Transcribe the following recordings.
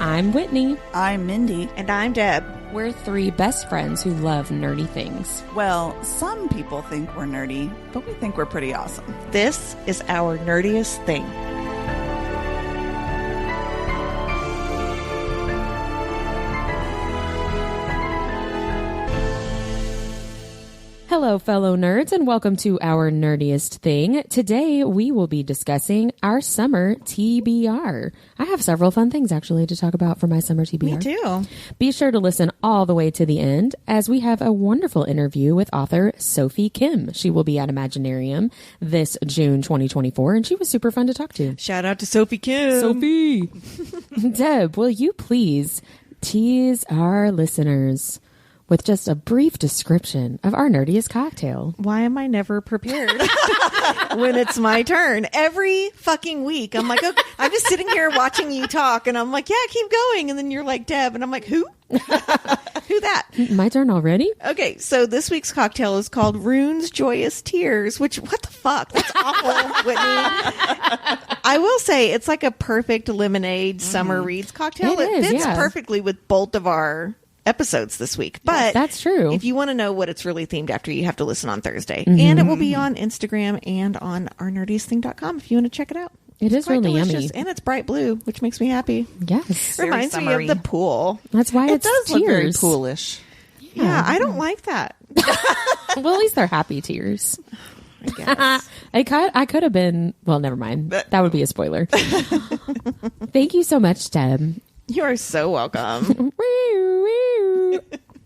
I'm Whitney. I'm Mindy. And I'm Deb. We're three best friends who love nerdy things. Well, some people think we're nerdy, but we think we're pretty awesome. This is our nerdiest thing. Hello, fellow nerds, and welcome to our nerdiest thing. Today, we will be discussing our summer TBR. I have several fun things, actually, to talk about for my summer TBR. Me too. Be sure to listen all the way to the end, as we have a wonderful interview with author Sophie Kim. She will be at Imaginarium this June 2024, and she was super fun to talk to. Shout out to Sophie Kim. Sophie! Deb, will you please tease our listeners with just a brief description of our nerdiest cocktail? Why am I never prepared when it's my turn? Every fucking week, I'm like, okay, I'm just sitting here watching you talk, and I'm like, yeah, keep going. And then you're like, Deb, and I'm like, who? Who that? My turn already? Okay, so this week's cocktail is called Rune's Joyous Tears, which, what the fuck? That's awful, Whitney. I will say, it's like a perfect lemonade summer reads cocktail. It is, fits yeah. perfectly with both of our episodes this week. But that's true. If you want to know what it's really themed after, you have to listen on Thursday. And it will be on Instagram and on ournerdiestthing.com if you want to check it out. It is really delicious. yummy. And it's bright blue, which makes me happy. Yes. Reminds me summery. of the pool. That's why It it's does look very tears. poolish. Yeah, I don't like that. Well, at least they're happy tears. I guess. I could have been, well, never mind. That would be a spoiler. Thank you so much, Deb. You are so welcome.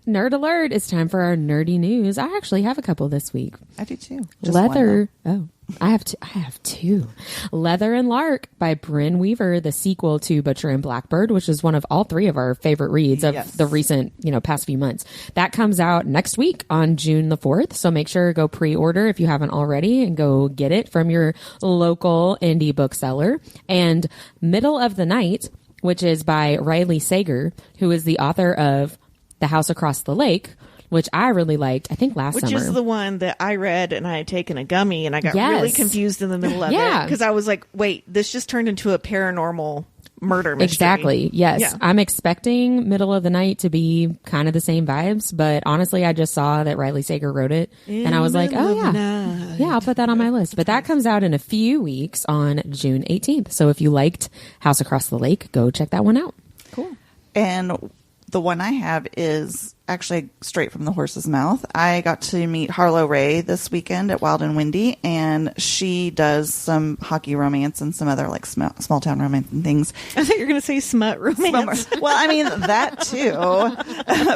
Nerd alert. It's time for our nerdy news. I actually have a couple this week. I do too. Just Leather. one, I have two. Leather and Lark by Bryn Weaver, the sequel to Butcher and Blackbird, which is one of all three of our favorite reads of the recent, past few months. That comes out next week on June the 4th. So make sure to go pre-order if you haven't already and go get it from your local indie bookseller. And Middle of the Night, which is by Riley Sager, who is the author of The House Across the Lake, which I really liked, I think last summer. Which is the one that I read and I had taken a gummy and I got really confused in the middle of it. Because I was like, wait, this just turned into a paranormal murder mystery. Exactly. Yes. Yeah. I'm expecting Middle of the Night to be kind of the same vibes, but honestly, I just saw that Riley Sager wrote it and I was like, oh yeah. Yeah, I'll put that on my list. But that comes out in a few weeks on June 18th. So if you liked House Across the Lake, go check that one out. Cool. And the one I have is actually straight from the horse's mouth. I got to meet Harlow Ray this weekend at Wild and Windy, and she does some hockey romance and some other like small town romance and things. I thought you were going to say smut romance. Well, I mean, that too.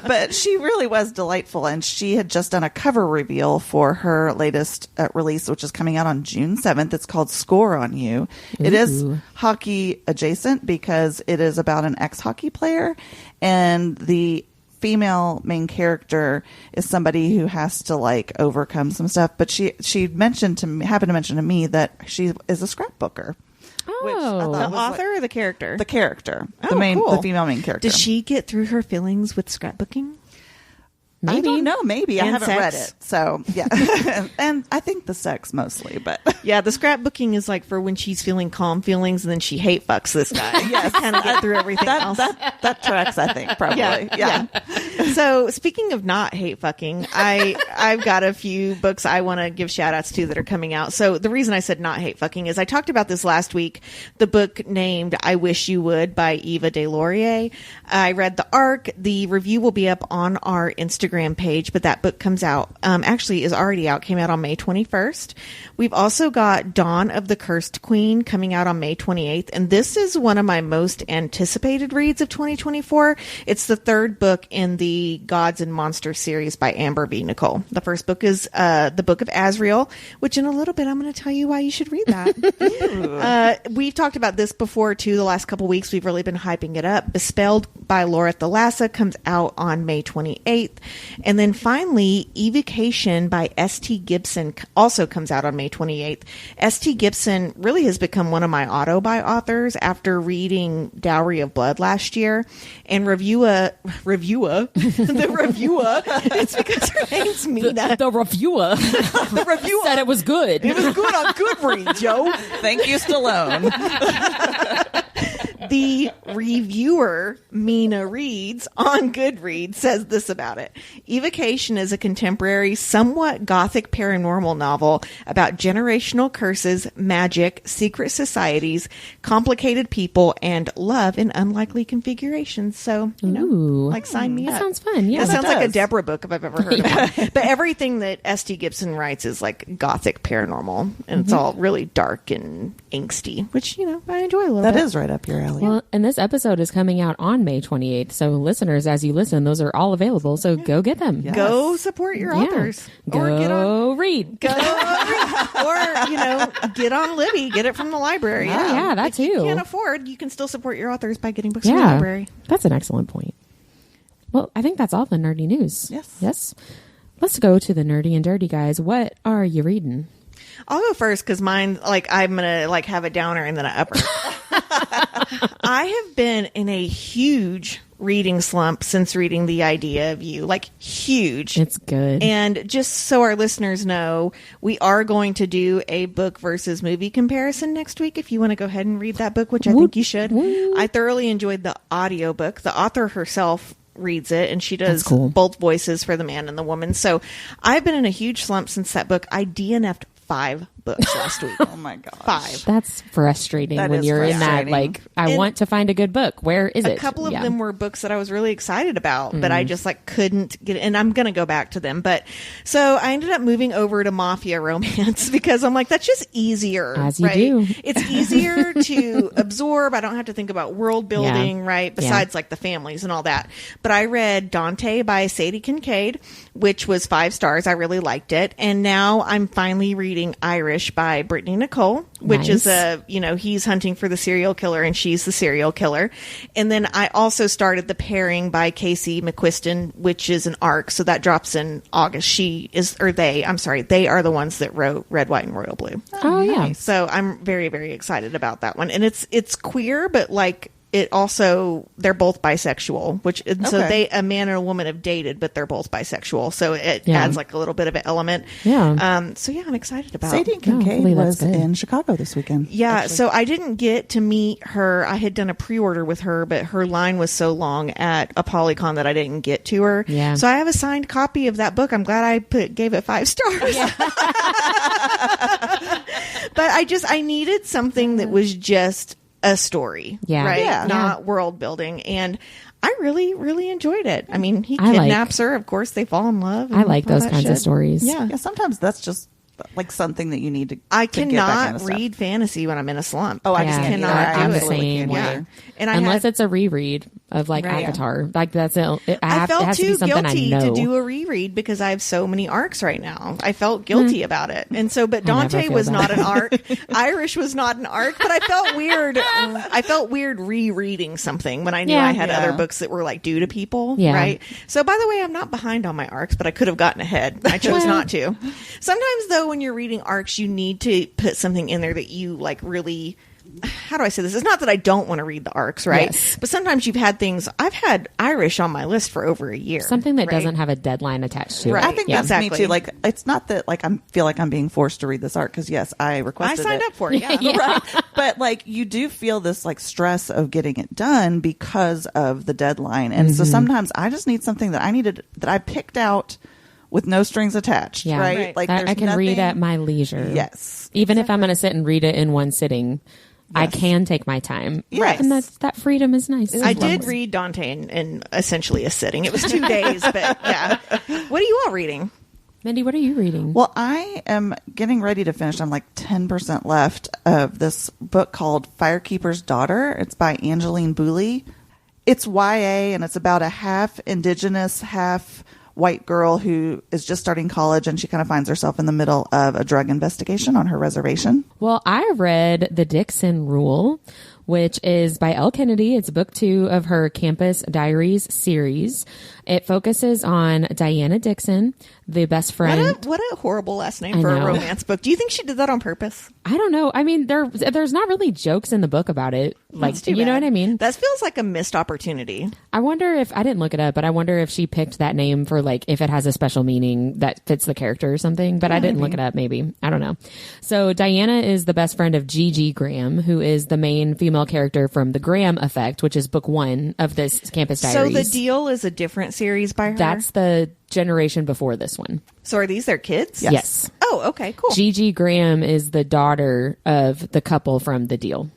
But she really was delightful, and she had just done a cover reveal for her latest release, which is coming out on June 7th. It's called Score on You. It is hockey adjacent because it is about an ex-hockey player, and the female main character is somebody who has to like overcome some stuff. But she happened to mention to me that she is a scrapbooker. Oh, The author or the character? The character. Oh, the female main character. Does she get through her feelings with scrapbooking? I don't know. Maybe. I And haven't read sex. it. So, yeah. And I think the sex mostly, but. Yeah, the scrapbooking is like for when she's feeling calm feelings and then she hate fucks this guy. Yes. Kind of get through everything else. That tracks, I think, probably. Yeah. So speaking of not hate fucking, I've got a few books I want to give shout outs to that are coming out. So the reason I said not hate fucking is I talked about this last week, the book named I Wish You Would by Eva DeLaurier. I read the arc. The review will be up on our Instagram page, but that book comes out, actually is already out, came out on May 21st. We've also got Dawn of the Cursed Queen coming out on May 28th. And this is one of my most anticipated reads of 2024. It's the third book in the Gods and Monsters series by Amber V. Nicole. The first book is the Book of Azrael, which in a little bit I'm going to tell you why you should read that. We've talked about this before too. The last couple weeks we've really been hyping it up. Bespelled by Laura Thalassa comes out on May 28th. And then finally, Evocation by S.T. Gibson also comes out on May 28th. S.T. Gibson really has become one of my auto-buy authors after reading Dowry of Blood last year. And the reviewer, it's because her name's Mina. The reviewer said it was good. It was good on Goodreads, yo. Thank you, Stallone. The The reviewer, Mina Reeds, on Goodreads says this about it. Evocation is a contemporary, somewhat gothic paranormal novel about generational curses, magic, secret societies, complicated people, and love in unlikely configurations. So, you know, like sign me up. That sounds fun. Yeah, that sounds like a Deborah book if I've ever heard of one. But everything that S.T. Gibson writes is like gothic paranormal, and it's all really dark and angsty, which, you know, I enjoy a little bit. That is right up your alley. Well, and this episode is coming out on May 28th. So listeners, as you listen, those are all available. So go get them. Yes. Go support your authors. Go Or get on, read. go read. Or, you know, get on Libby. Get it from the library. Oh, yeah, that If you too. can't afford, you can still support your authors by getting books from the library. That's an excellent point. Well, I think that's all the nerdy news. Yes. Let's go to the nerdy and dirty, guys. What are you reading? I'll go first because mine, like, I'm going to, like, have a downer and then an upper. I have been in a huge reading slump since reading The Idea of You. Like, huge. It's good. And just so our listeners know, we are going to do a book versus movie comparison next week if you want to go ahead and read that book, which I think you should. I thoroughly enjoyed the audiobook. The author herself reads it, and she does both voices for the man and the woman. So I've been in a huge slump since that book. I DNF'd 5 books last week. Oh my gosh. 5. That's frustrating when you're in that, like, I want to find a good book. Where is it? A couple of them were books that I was really excited about, but I just, like, couldn't get it. And I'm going to go back to them. But so I ended up moving over to Mafia Romance because I'm like, that's just easier. As you do. It's easier to absorb. I don't have to think about world building, right? Besides, like, the families and all that. But I read Dante by Sadie Kincaid, which was 5 stars. I really liked it. And now I'm finally reading Irish by Brittany Nicole, which is he's hunting for the serial killer and she's the serial killer. And then I also started The Pairing by Casey McQuiston, which is an arc. So that drops in August. They are the ones that wrote Red, White, and Royal Blue. Oh, yeah. So I'm very, very excited about that one. And it's queer, but like, it also, they're both bisexual, so a man and a woman have dated, but they're both bisexual. So it adds like a little bit of an element. Yeah. So yeah, I'm excited about it. Sadie Kincaid was in Chicago this weekend. Yeah. Actually. So I didn't get to meet her. I had done a pre-order with her, but her line was so long at a Polycon that I didn't get to her. Yeah. So I have a signed copy of that book. I'm glad I gave it 5 stars. Yeah. But I needed something that was just a story, right? Yeah. Not world building. And I really, really enjoyed it. I mean, he kidnaps her. Of course, they fall in love. I like those kinds of stories. Yeah. Sometimes that's just like something that you need to. I cannot read fantasy when I'm in a slump. Oh, I just cannot do I'm it. the same way. Yeah. And unless it's a reread of like Avatar, like that's it. I felt has too to be something guilty I know. to do a reread because I have so many arcs right now. I felt guilty about it, and so. But Dante was not an arc. Irish was not an arc, but I felt weird. I felt weird rereading something when I knew I had other books that were like due to people. Yeah. Right. So by the way, I'm not behind on my arcs, but I could have gotten ahead. I chose not to. Sometimes though, when you're reading arcs, you need to put something in there that you like really. How do I say this? It's not that I don't want to read the arcs, right? Yes. But sometimes you've had things. I've had Irish on my list for over a year. Something that doesn't have a deadline attached to it. I think that's me too. Like, it's not that like I feel like I'm being forced to read this arc because yes, I requested. I signed up for it. Yeah. Right. But like, you do feel this like stress of getting it done because of the deadline, and so sometimes I just need something that I picked out. With no strings attached, right? Like I can read at my leisure. Yes, even if I'm going to sit and read it in one sitting, I can take my time. Right, and that freedom is nice. I did read Dante in essentially a sitting. It was 2 days, but yeah. What are you all reading? Mindy, what are you reading? Well, I am getting ready to finish. I'm like 10% left of this book called Firekeeper's Daughter. It's by Angeline Booley. It's YA, and it's about a half indigenous, half white girl who is just starting college, and she kind of finds herself in the middle of a drug investigation on her reservation. Well, I read The Dixon Rule, which is by Elle Kennedy. It's book 2 of her Campus Diaries series. It focuses on Diana Dixon, the best friend. What a horrible last name for a romance book. Do you think she did that on purpose? I don't know. I mean, there's not really jokes in the book about it. Like, you know what I mean? That feels like a missed opportunity. I wonder if, I didn't look it up, but I wonder if she picked that name for like, if it has a special meaning that fits the character or something, but I didn't look it up. Maybe. I don't know. So Diana is the best friend of Gigi Graham, who is the main female female character from The Graham Effect, which is book 1 of this Campus Diaries. So The Deal is a different series by her? That's the generation before this one. So are these their kids? Yes. Oh, okay, cool. Gigi Graham is the daughter of the couple from The Deal.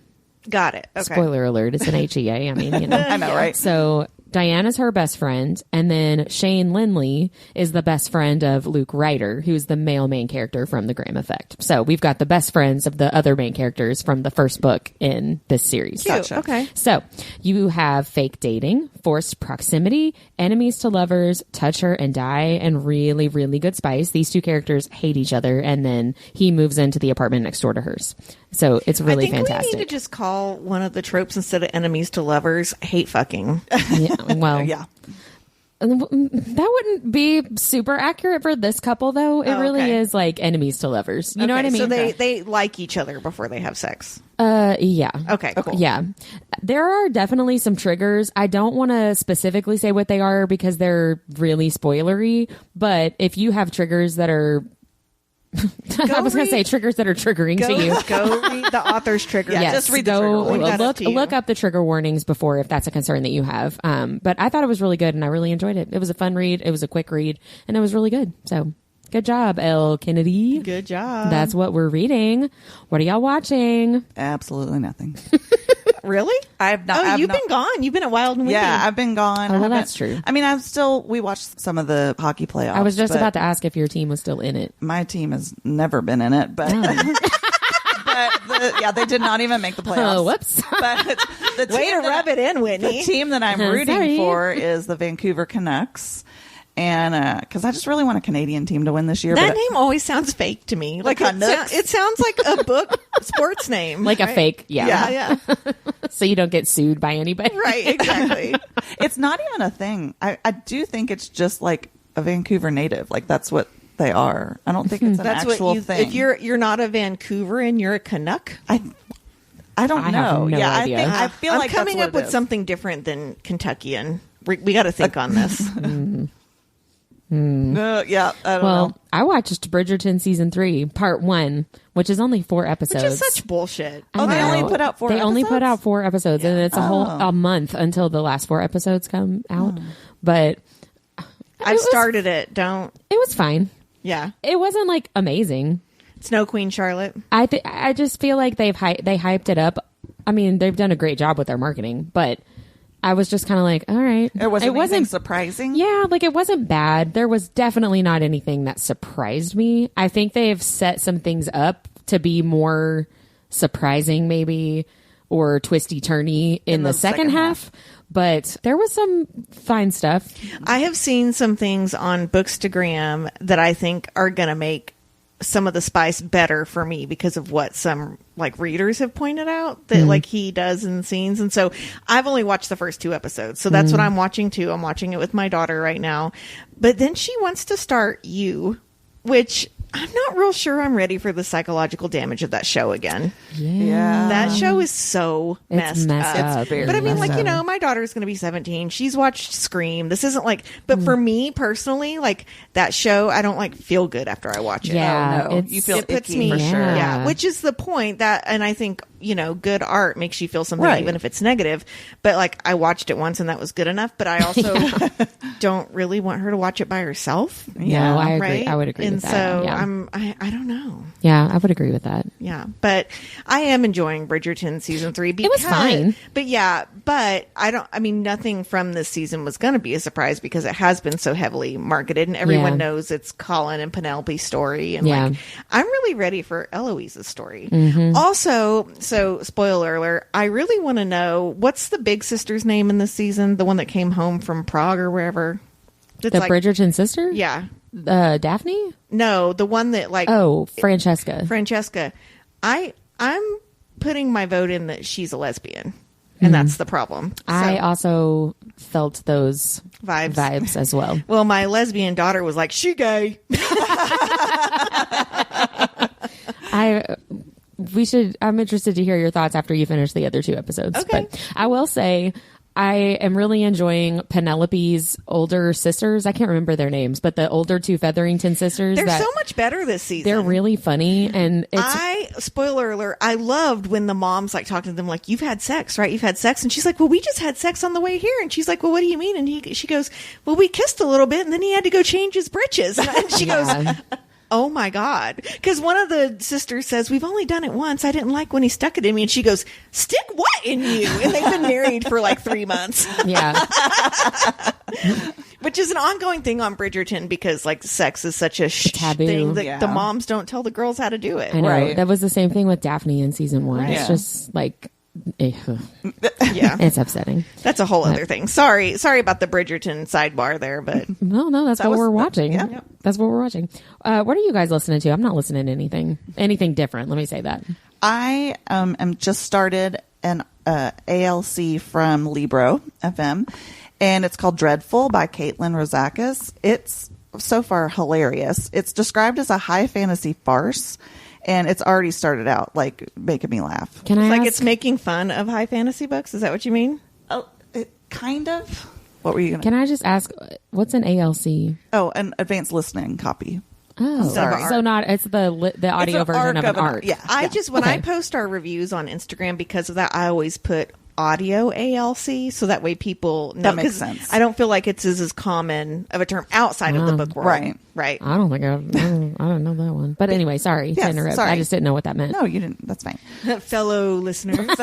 Got it. Okay. Spoiler alert, it's an HEA. I mean, you know. I know, right? So Diana's her best friend, and then Shane Lindley is the best friend of Luke Ryder, who's the male main character from The Graham Effect. So we've got the best friends of the other main characters from the first book in this series. Cute. Okay. So you have fake dating, forced proximity, enemies to lovers, touch her and die, and really, really good spice. These two characters hate each other, and then he moves into the apartment next door to hers. So it's really fantastic. We need to just call one of the tropes instead of enemies to lovers, hate fucking. Yeah, well, Yeah. that wouldn't be super accurate for this couple, though. It really is like enemies to lovers. You know what I mean? So they like each other before they have sex. Yeah. Okay, cool. Yeah. There are definitely some triggers. I don't want to specifically say what they are because they're really spoilery, but if you have triggers that are I was going to say triggers that are triggering to you. Go read the author's trigger. Yeah, Yes, just read the trigger warning. look up the trigger warnings before if that's a concern that you have. But I thought it was really good and I really enjoyed it. It was a fun read. It was a quick read and it was really good. So good job, L. Kennedy. Good job. That's what we're reading. What are y'all watching? Absolutely nothing. Really? I've not. Oh, you've been gone. You've been at Wild and Windy. Yeah, I've been gone. Oh, well, that's true. I mean, we watched some of the hockey playoffs. I was just but about to ask if your team was still in it. My team has never been in it, but they did not even make the playoffs. Oh, whoops. But the Way to rub it in, The Whitney. team that I'm rooting Sorry. for is the Vancouver Canucks. And because I just really want a Canadian team to win this year. That but name always sounds fake to me. Like Canucks? it sounds like a book sports name. Like a right? fake. Yeah. Yeah. So you don't get sued by anybody. Right, exactly. it's not even a thing. I do think it's just like a Vancouver native. Like that's what they are. I don't think it's an That's actual what you thing. if you're not a Vancouveran, you're a Canuck. I don't I know. have no yeah, idea. I feel I'm like coming that's up what it with is. something different than Kentuckian. We got to think on this. Yeah, I don't Well, know. I watched Bridgerton season 3, part 1, which is only 4 episodes. Which is such bullshit. Oh, they I only know. put out 4 They only episodes? put out 4 episodes, and it's a month until the last 4 episodes come out. But I've started it. Don't. it was fine. Yeah. It wasn't like amazing. Snow Queen Charlotte. I just feel like they hyped it up. I mean, they've done a great job with their marketing, but I was just kind of like, all right. It wasn't surprising. Yeah, like it wasn't bad. There was definitely not anything that surprised me. I think they've set some things up to be more surprising, maybe, or twisty turny in the second half. But there was some fine stuff. I have seen some things on Bookstagram that I think are going to make some of the spice better for me because of what some like readers have pointed out that like he does in scenes. And so I've only watched the first 2 episodes. So that's what I'm watching too. I'm watching it with my daughter right now. But then she wants to start You, which I'm not real sure I'm ready for the psychological damage of that show again. Yeah. That show is so It's messed up. very But I mean, like, messed you up. know, my daughter's going to be 17. She's watched Scream. This isn't like, but for me personally, like that show, I don't like feel good after I watch it. Yeah, Oh, no. it's- You feel It puts icky me, for sure. yeah, which is the point that, and I think, you know, good art makes you feel something Right. even if it's negative. But like, I watched it once and that was good enough. But I also don't really want her to watch it by herself. Yeah, I agree. Right. I would agree and with that. so Yeah. I don't know. Yeah, I would agree with that. Yeah, but I am enjoying Bridgerton season 3 because was fine. But yeah, but I mean nothing from this season was going to be a surprise because it has been so heavily marketed and everyone Yeah. knows it's Colin and Penelope's story and Yeah. like I'm really ready for Eloise's story. Mm-hmm. Also, so spoiler alert, I really want to know what's the big sister's name in this season, the one that came home from Prague or wherever. It's The like, Bridgerton sister? Yeah. Daphne? No, the one that like Oh, Francesca. Francesca, I'm putting my vote in that she's a lesbian, and that's the problem. So, I also felt those Vibes. as well. well, my lesbian daughter was like, "She gay." I'm interested to hear your thoughts after you finish the other 2 episodes. Okay. But I will say, I am really enjoying Penelope's older sisters. I can't remember their names, but the older two Featherington sisters. They're so much better this season. They're really funny. And spoiler alert, I loved when the mom's like talking to them like, you've had sex, right? You've had sex. And she's like, well, we just had sex on the way here. And she's like, well, what do you mean? And she goes, well, we kissed a little bit and then he had to go change his britches. And she goes, oh my God. Because one of the sisters says, we've only done it once. I didn't like when he stuck it in me. And she goes, stick what in you? And they've been married for like 3 months. Yeah. Which is an ongoing thing on Bridgerton because like sex is such a taboo thing that the moms don't tell the girls how to do it. I know. Right. That was the same thing with Daphne in season 1. Right. It's just like... Yeah, it's upsetting. That's a whole other thing. Sorry about the Bridgerton sidebar there, but no, that's what we're watching. Yeah. That's what we're watching. What are you guys listening to? I'm not listening to anything different. Let me say that. I am just started an ALC from Libro FM, and it's called Dreadful by Caitlin Rozakis. It's so far hilarious. It's described as a high fantasy farce. And it's already started out like making me laugh. Can I ask? Like it's making fun of high fantasy books? Is that what you mean? Oh, kind of. What were you going to? Can I just ask, what's an ALC? Oh, an advanced listening copy. Oh, Sorry. So not it's the audio version of an art. Yeah. When I post our reviews on Instagram, because of that, I always put audio ALC, so that way people know. That makes sense. I don't feel like it's as common of a term outside of the book world. Right. I don't think I don't know that one. But anyway, sorry to interrupt. Sorry. I just didn't know what that meant. No, you didn't. That's fine. Fellow listeners. It's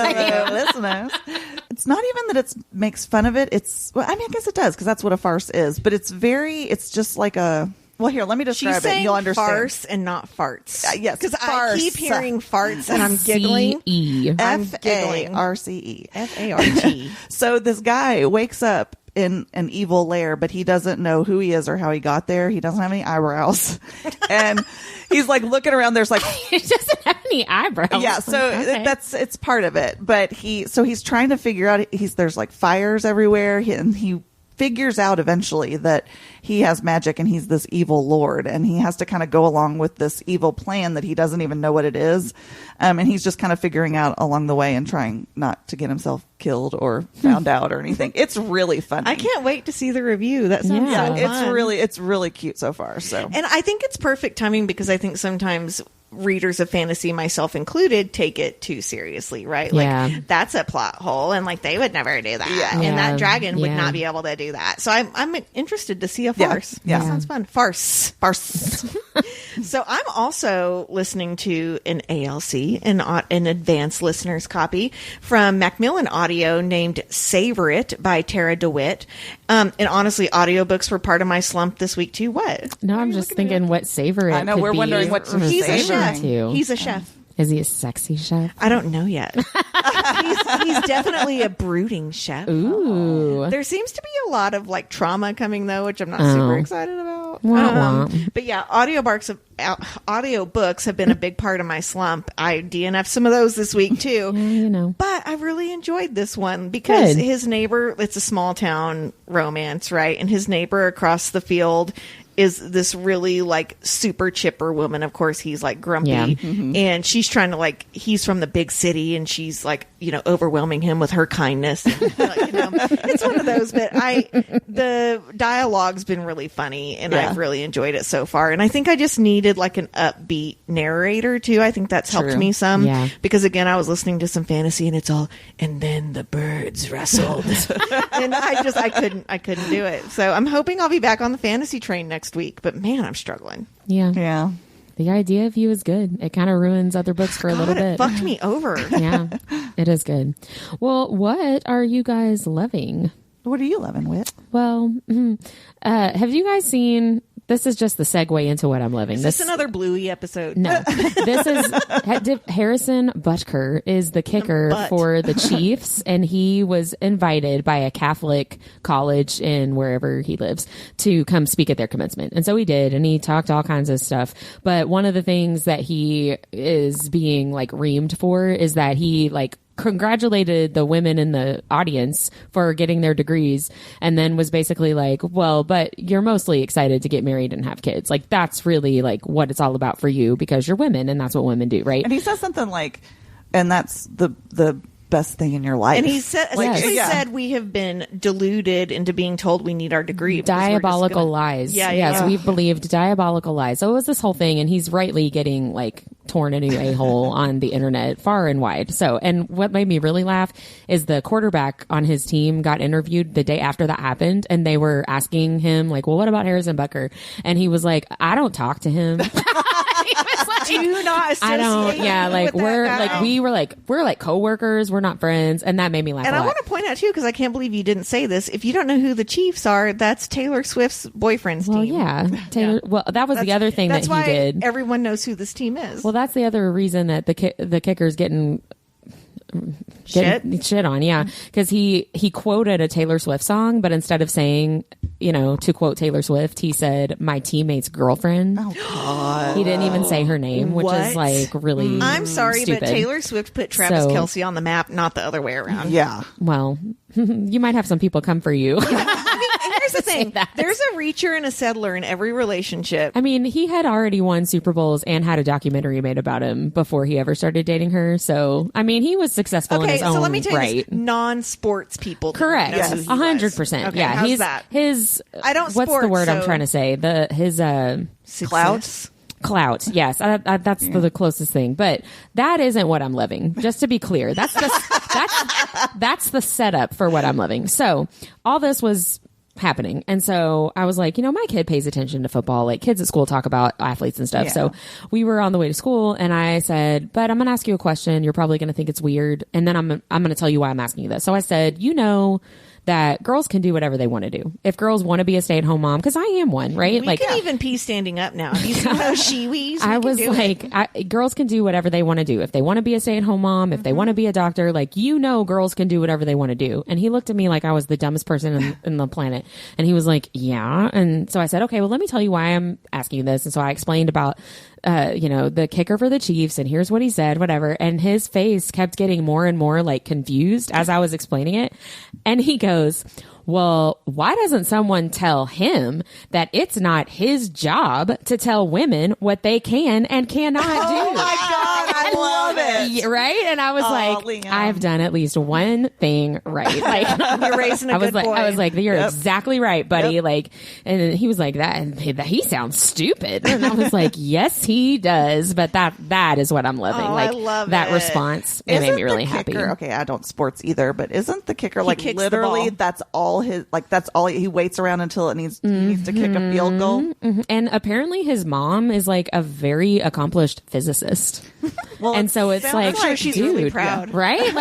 not even that it makes fun of it. I guess it does, because that's what a farce is. But it's just like a... Well, here, let me describe it and you'll understand. Farce and not farts. Yes. Because I keep hearing farts and I'm giggling. Farce. F-A-R-T. So this guy wakes up in an evil lair, but he doesn't know who he is or how he got there. He doesn't have any eyebrows. And he's like looking around. There's like... He doesn't have any eyebrows. Yeah, so it's part of it. But he's trying to figure out... There's like fires everywhere. And he figures out eventually that he has magic and he's this evil lord, and he has to kind of go along with this evil plan that he doesn't even know what it is. And he's just kind of figuring out along the way and trying not to get himself killed or found out or anything. It's really funny. I can't wait to see the review. That sounds so fun. It's really cute so far. So, and I think it's perfect timing, because I think sometimes readers of fantasy, myself included, take it too seriously, right? Like that's a plot hole, and like they would never do that, and that dragon would not be able to do that. So I'm interested to see a farce. Yeah. Sounds fun. Farce. So I'm also listening to an ALC, an advanced listener's copy from Macmillan Audio named Savor It by Tara DeWitt. And honestly, audiobooks were part of my slump this week too. What? No, I'm just thinking what Savor It I know, could we're be. wondering what He's a chef. To. He's a chef. Is he a sexy chef? I don't know yet. he's definitely a brooding chef. Ooh. There seems to be a lot of like trauma coming though, which I'm not super excited about. But yeah, audiobooks have been a big part of my slump. I DNF'd some of those this week too. But I really enjoyed this one because his neighbor, it's a small town romance, right? And his neighbor across the field is this really like super chipper woman. Of course, he's like grumpy, and she's trying to like, he's from the big city, and she's like, overwhelming him with her kindness. And, it's one of those. But the dialogue's been really funny, and I've really enjoyed it so far. And I think I just needed like an upbeat narrator too. I think that's helped me some, because again, I was listening to some fantasy, and it's all, and then the birds rustled, and I couldn't do it. So I'm hoping I'll be back on the fantasy train next week, but man, I'm struggling. Yeah. The idea of you is good. It kind of ruins other books for a little bit. It fucked me over. Yeah, it is good. Well, what are you guys loving? What are you loving, Whit? Well, have you guys seen... This is just the segue into what I'm loving. Is this another Bluey episode? No. This is... Harrison Butker is the kicker for the Chiefs, and he was invited by a Catholic college in wherever he lives to come speak at their commencement. And so he did, and he talked all kinds of stuff. But one of the things that he is being like reamed for is that he like congratulated the women in the audience for getting their degrees, and then was basically like, well, but you're mostly excited to get married and have kids. Like, that's really like what it's all about for you, because you're women and that's what women do, right? And he says something like, and that's the best thing in your life. And he said, said we have been deluded into being told we need our degree. Diabolical lies. Yes, we've believed diabolical lies. So it was this whole thing, and he's rightly getting like torn a new a-hole on the internet far and wide. So, and what made me really laugh is the quarterback on his team got interviewed the day after that happened, and they were asking him like, well, what about Harrison Butker? And he was like, I don't talk to him. Do not associate. I don't. Yeah, like we're like coworkers. We're not friends, and that made me laugh. And I want to point out too, because I can't believe you didn't say this. If you don't know who the Chiefs are, that's Taylor Swift's boyfriend's team. Yeah, Taylor. Yeah. Well, that's the other thing that he did. Everyone knows who this team is. Well, that's the other reason that the kicker's getting shit on, because he quoted a Taylor Swift song, but instead of saying, to quote Taylor Swift, he said my teammate's girlfriend. Oh God. He didn't even say her name, which is like really I'm sorry, stupid. but Taylor Swift put Travis Kelce on the map, not the other way around. Yeah. Well, you might have some people come for you. Here's the thing. There's a reacher and a settler in every relationship. I mean, he had already won Super Bowls and had a documentary made about him before he ever started dating her. So, I mean, he was successful in his own right. So let me tell you this, non-sports people. Correct. Yes. 100%. Okay, yeah. How's that? I don't what's the word I'm trying to say? His clout? Clout, yes, that's the closest thing, but that isn't what I'm living. Just to be clear, that's the setup for what I'm living. So all this was happening, and so I was like, my kid pays attention to football. Like kids at school talk about athletes and stuff. Yeah. So we were on the way to school, and I said, "But I'm going to ask you a question. You're probably going to think it's weird, and then I'm going to tell you why I'm asking you this." So I said, that girls can do whatever they want to do. If girls want to be a stay-at-home mom, because I am one, right? We can even pee standing up now. You see those shiwis? I was like, girls can do whatever they want to do. If they want to be a stay-at-home mom, if they want to be a doctor, girls can do whatever they want to do. And he looked at me like I was the dumbest person in the planet. And he was like, yeah. And so I said, okay, well, let me tell you why I'm asking you this. And so I explained about the kicker for the Chiefs, and here's what he said, whatever. And his face kept getting more and more confused as I was explaining it. And he goes, well, why doesn't someone tell him that it's not his job to tell women what they can and cannot do? Oh my God, I love it. Right? And I was Liam. I've done at least one thing right. You're raising a good boy. I was like, you're exactly right, buddy. Yep. And then he was like, that he sounds stupid. And I was like, yes, he does. But that is what I'm living. I love that it. Response. It made me really happy. Okay, I don't sports either, but isn't the kicker literally that's all he waits around until he needs to kick a field goal? Mm-hmm. And apparently his mom is a very accomplished physicist. Well, and so it's she's dude, really proud, right?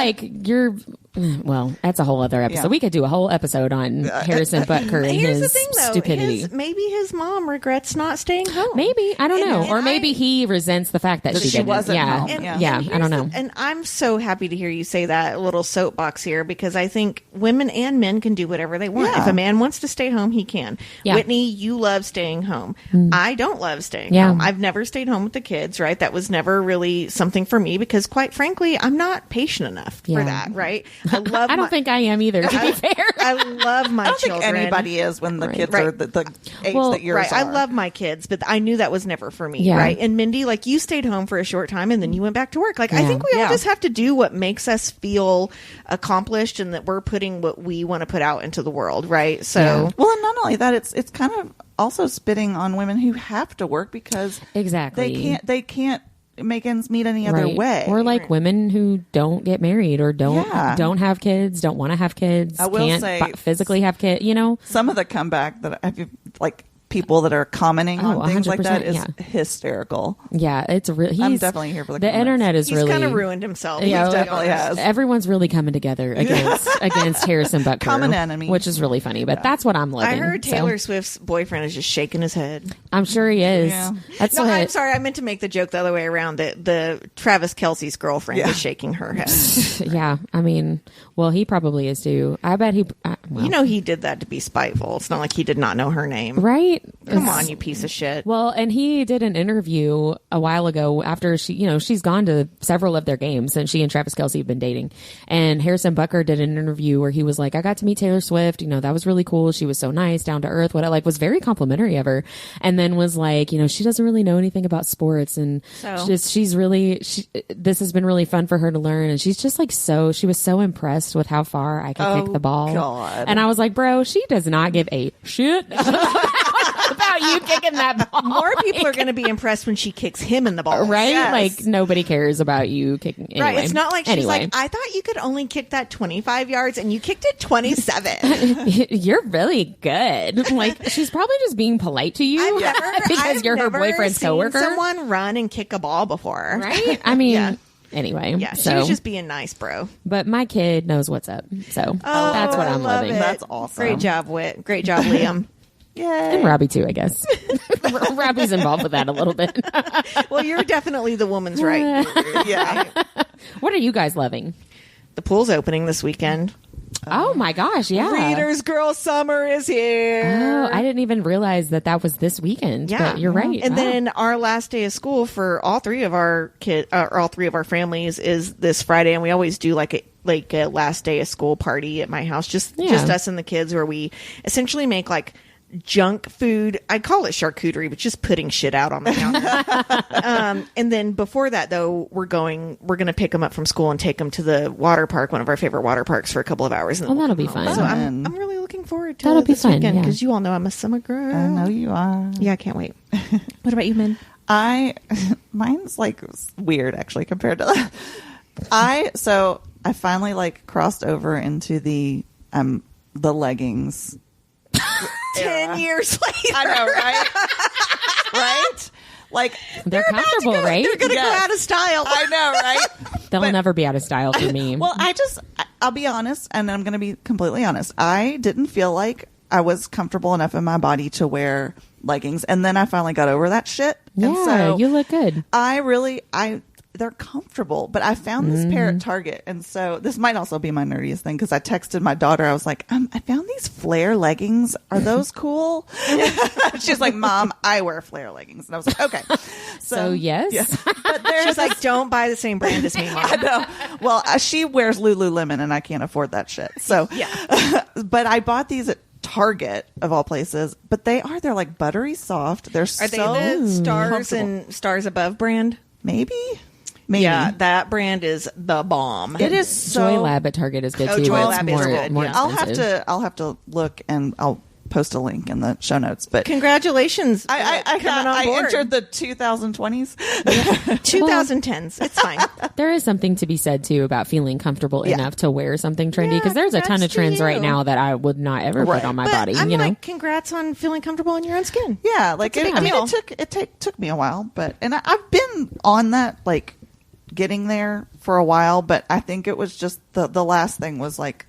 Well, that's a whole other episode. Yeah. We could do a whole episode on Harrison Butker and his stupidity. Maybe his mom regrets not staying home. Maybe. I don't know. Or maybe he resents the fact that she didn't. Wasn't home. I don't know. And I'm so happy to hear you say that, a little soapbox here, because I think women and men can do whatever they want. Yeah. If a man wants to stay home, he can. Yeah. Whitney, you love staying home. I don't love staying home. I've never stayed home with the kids, right? That was never really something for me because, quite frankly, I'm not patient enough for that, right? I don't think I am either, to be fair. I love my children. I don't think anybody is when the kids are the age that yours are. I love my kids, but I knew that was never for me, right? And Mindy, you stayed home for a short time and then you went back to work. I think we all just have to do what makes us feel accomplished and that we're putting what we want to put out into the world, right? So, well, and not only that, it's kind of also spitting on women who have to work because they can't make ends meet any other way. Or women who don't get married or don't have kids, don't want to have kids, I will say, physically have kids, Some of the comeback that people that are commenting on things like that is hysterical. Yeah, it's really. I'm definitely here for the internet is he's really kind of ruined himself. He definitely has. Everyone's really coming together against Harrison Butker, common enemy, which is really funny. But that's what I'm loving. I heard Taylor Swift's boyfriend is just shaking his head. I'm sure he is. Yeah. I'm sorry. I meant to make the joke the other way around. That the Travis Kelce's girlfriend is shaking her head. Yeah, I mean, well, he probably is too. I bet he. You know he did that to be spiteful. It's not like he did not know her name. Right? Come on, you piece of shit. Well, and he did an interview a while ago after she's gone to several of their games, and she and Travis Kelce have been dating. And Harrison Bucker did an interview where he was like, I got to meet Taylor Swift. That was really cool. She was so nice, down to earth. What I was very complimentary of her. And then was like, she doesn't really know anything about sports. And this has been really fun for her to learn. And she's just like, she was so impressed with how far I could kick the ball. God. And I was like, bro, she does not give a shit about you kicking that ball. More people are going to be impressed when she kicks him in the ball. Right? Yes. Like, nobody cares about you kicking. Anyway. Right. It's not like she's like, I thought you could only kick that 25 yards and you kicked it 27. You're really good. Like, she's probably just being polite to you because you're her boyfriend's coworker. Someone run and kick a ball before. Right? I mean... Anyway, yeah, she was just being nice, bro. But my kid knows what's up, so that's what I'm loving. That's awesome. Great job, Whit. Great job, Liam. Yay. And Robbie too, I guess. Robbie's involved with that a little bit. Well, you're definitely the woman's right. Yeah. What are you guys loving? The pool's opening this weekend. Oh my gosh, yeah. Readers Girl Summer is here. Oh, I didn't even realize that was this weekend. Yeah, but you're right. And then our last day of school for all three of our families is this Friday, and we always do like a last day of school party at my house, just us and the kids, where we essentially make like junk food. I call it charcuterie, but just putting shit out on the counter. And then before that, though, we're going to pick them up from school and take them to the water park, one of our favorite water parks, for a couple of hours. And that'll be fun. So I'm really looking forward to that'll be this fun, weekend, because you all know I'm a summer girl. I know you are. Yeah, I can't wait. What about you, Min? Mine's like weird actually compared to that. I finally like crossed over into the leggings. 10 years later. I know, right? Right? Like, they're comfortable, right? They're going to go out of style. I know, right? They'll never be out of style for me. Well, I'll be honest, and I'm going to be completely honest. I didn't feel like I was comfortable enough in my body to wear leggings, and then I finally got over that shit. Yeah, and so you look good. They're comfortable, but I found this pair at Target, and so this might also be my nerdiest thing, because I texted my daughter. I was like, I found these flare leggings. Are those cool? She's like, Mom, I wear flare leggings. And I was like, okay. So yes. Yeah. But She's like, don't buy the same brand as me, Mom. I know. Well, she wears Lululemon, and I can't afford that shit. So, yeah. But I bought these at Target of all places, but they're like buttery soft. Are they the Stars and Stars Above brand? Maybe. Yeah, that brand is the bomb. It is so... Joy Lab at Target is good too. Joy It's Lab is good. More Yeah. I'll have to look, and I'll post a link in the show notes. But congratulations! I entered the 2020s, 2010s. It's fine. There is something to be said too about feeling comfortable enough to wear something trendy, because there's a ton of trends right now that I would not ever put on my body. I'm like, congrats on feeling comfortable in your own skin. Yeah, like it took me a while, but I've been on that, like, getting there for a while, but I think it was just the last thing was like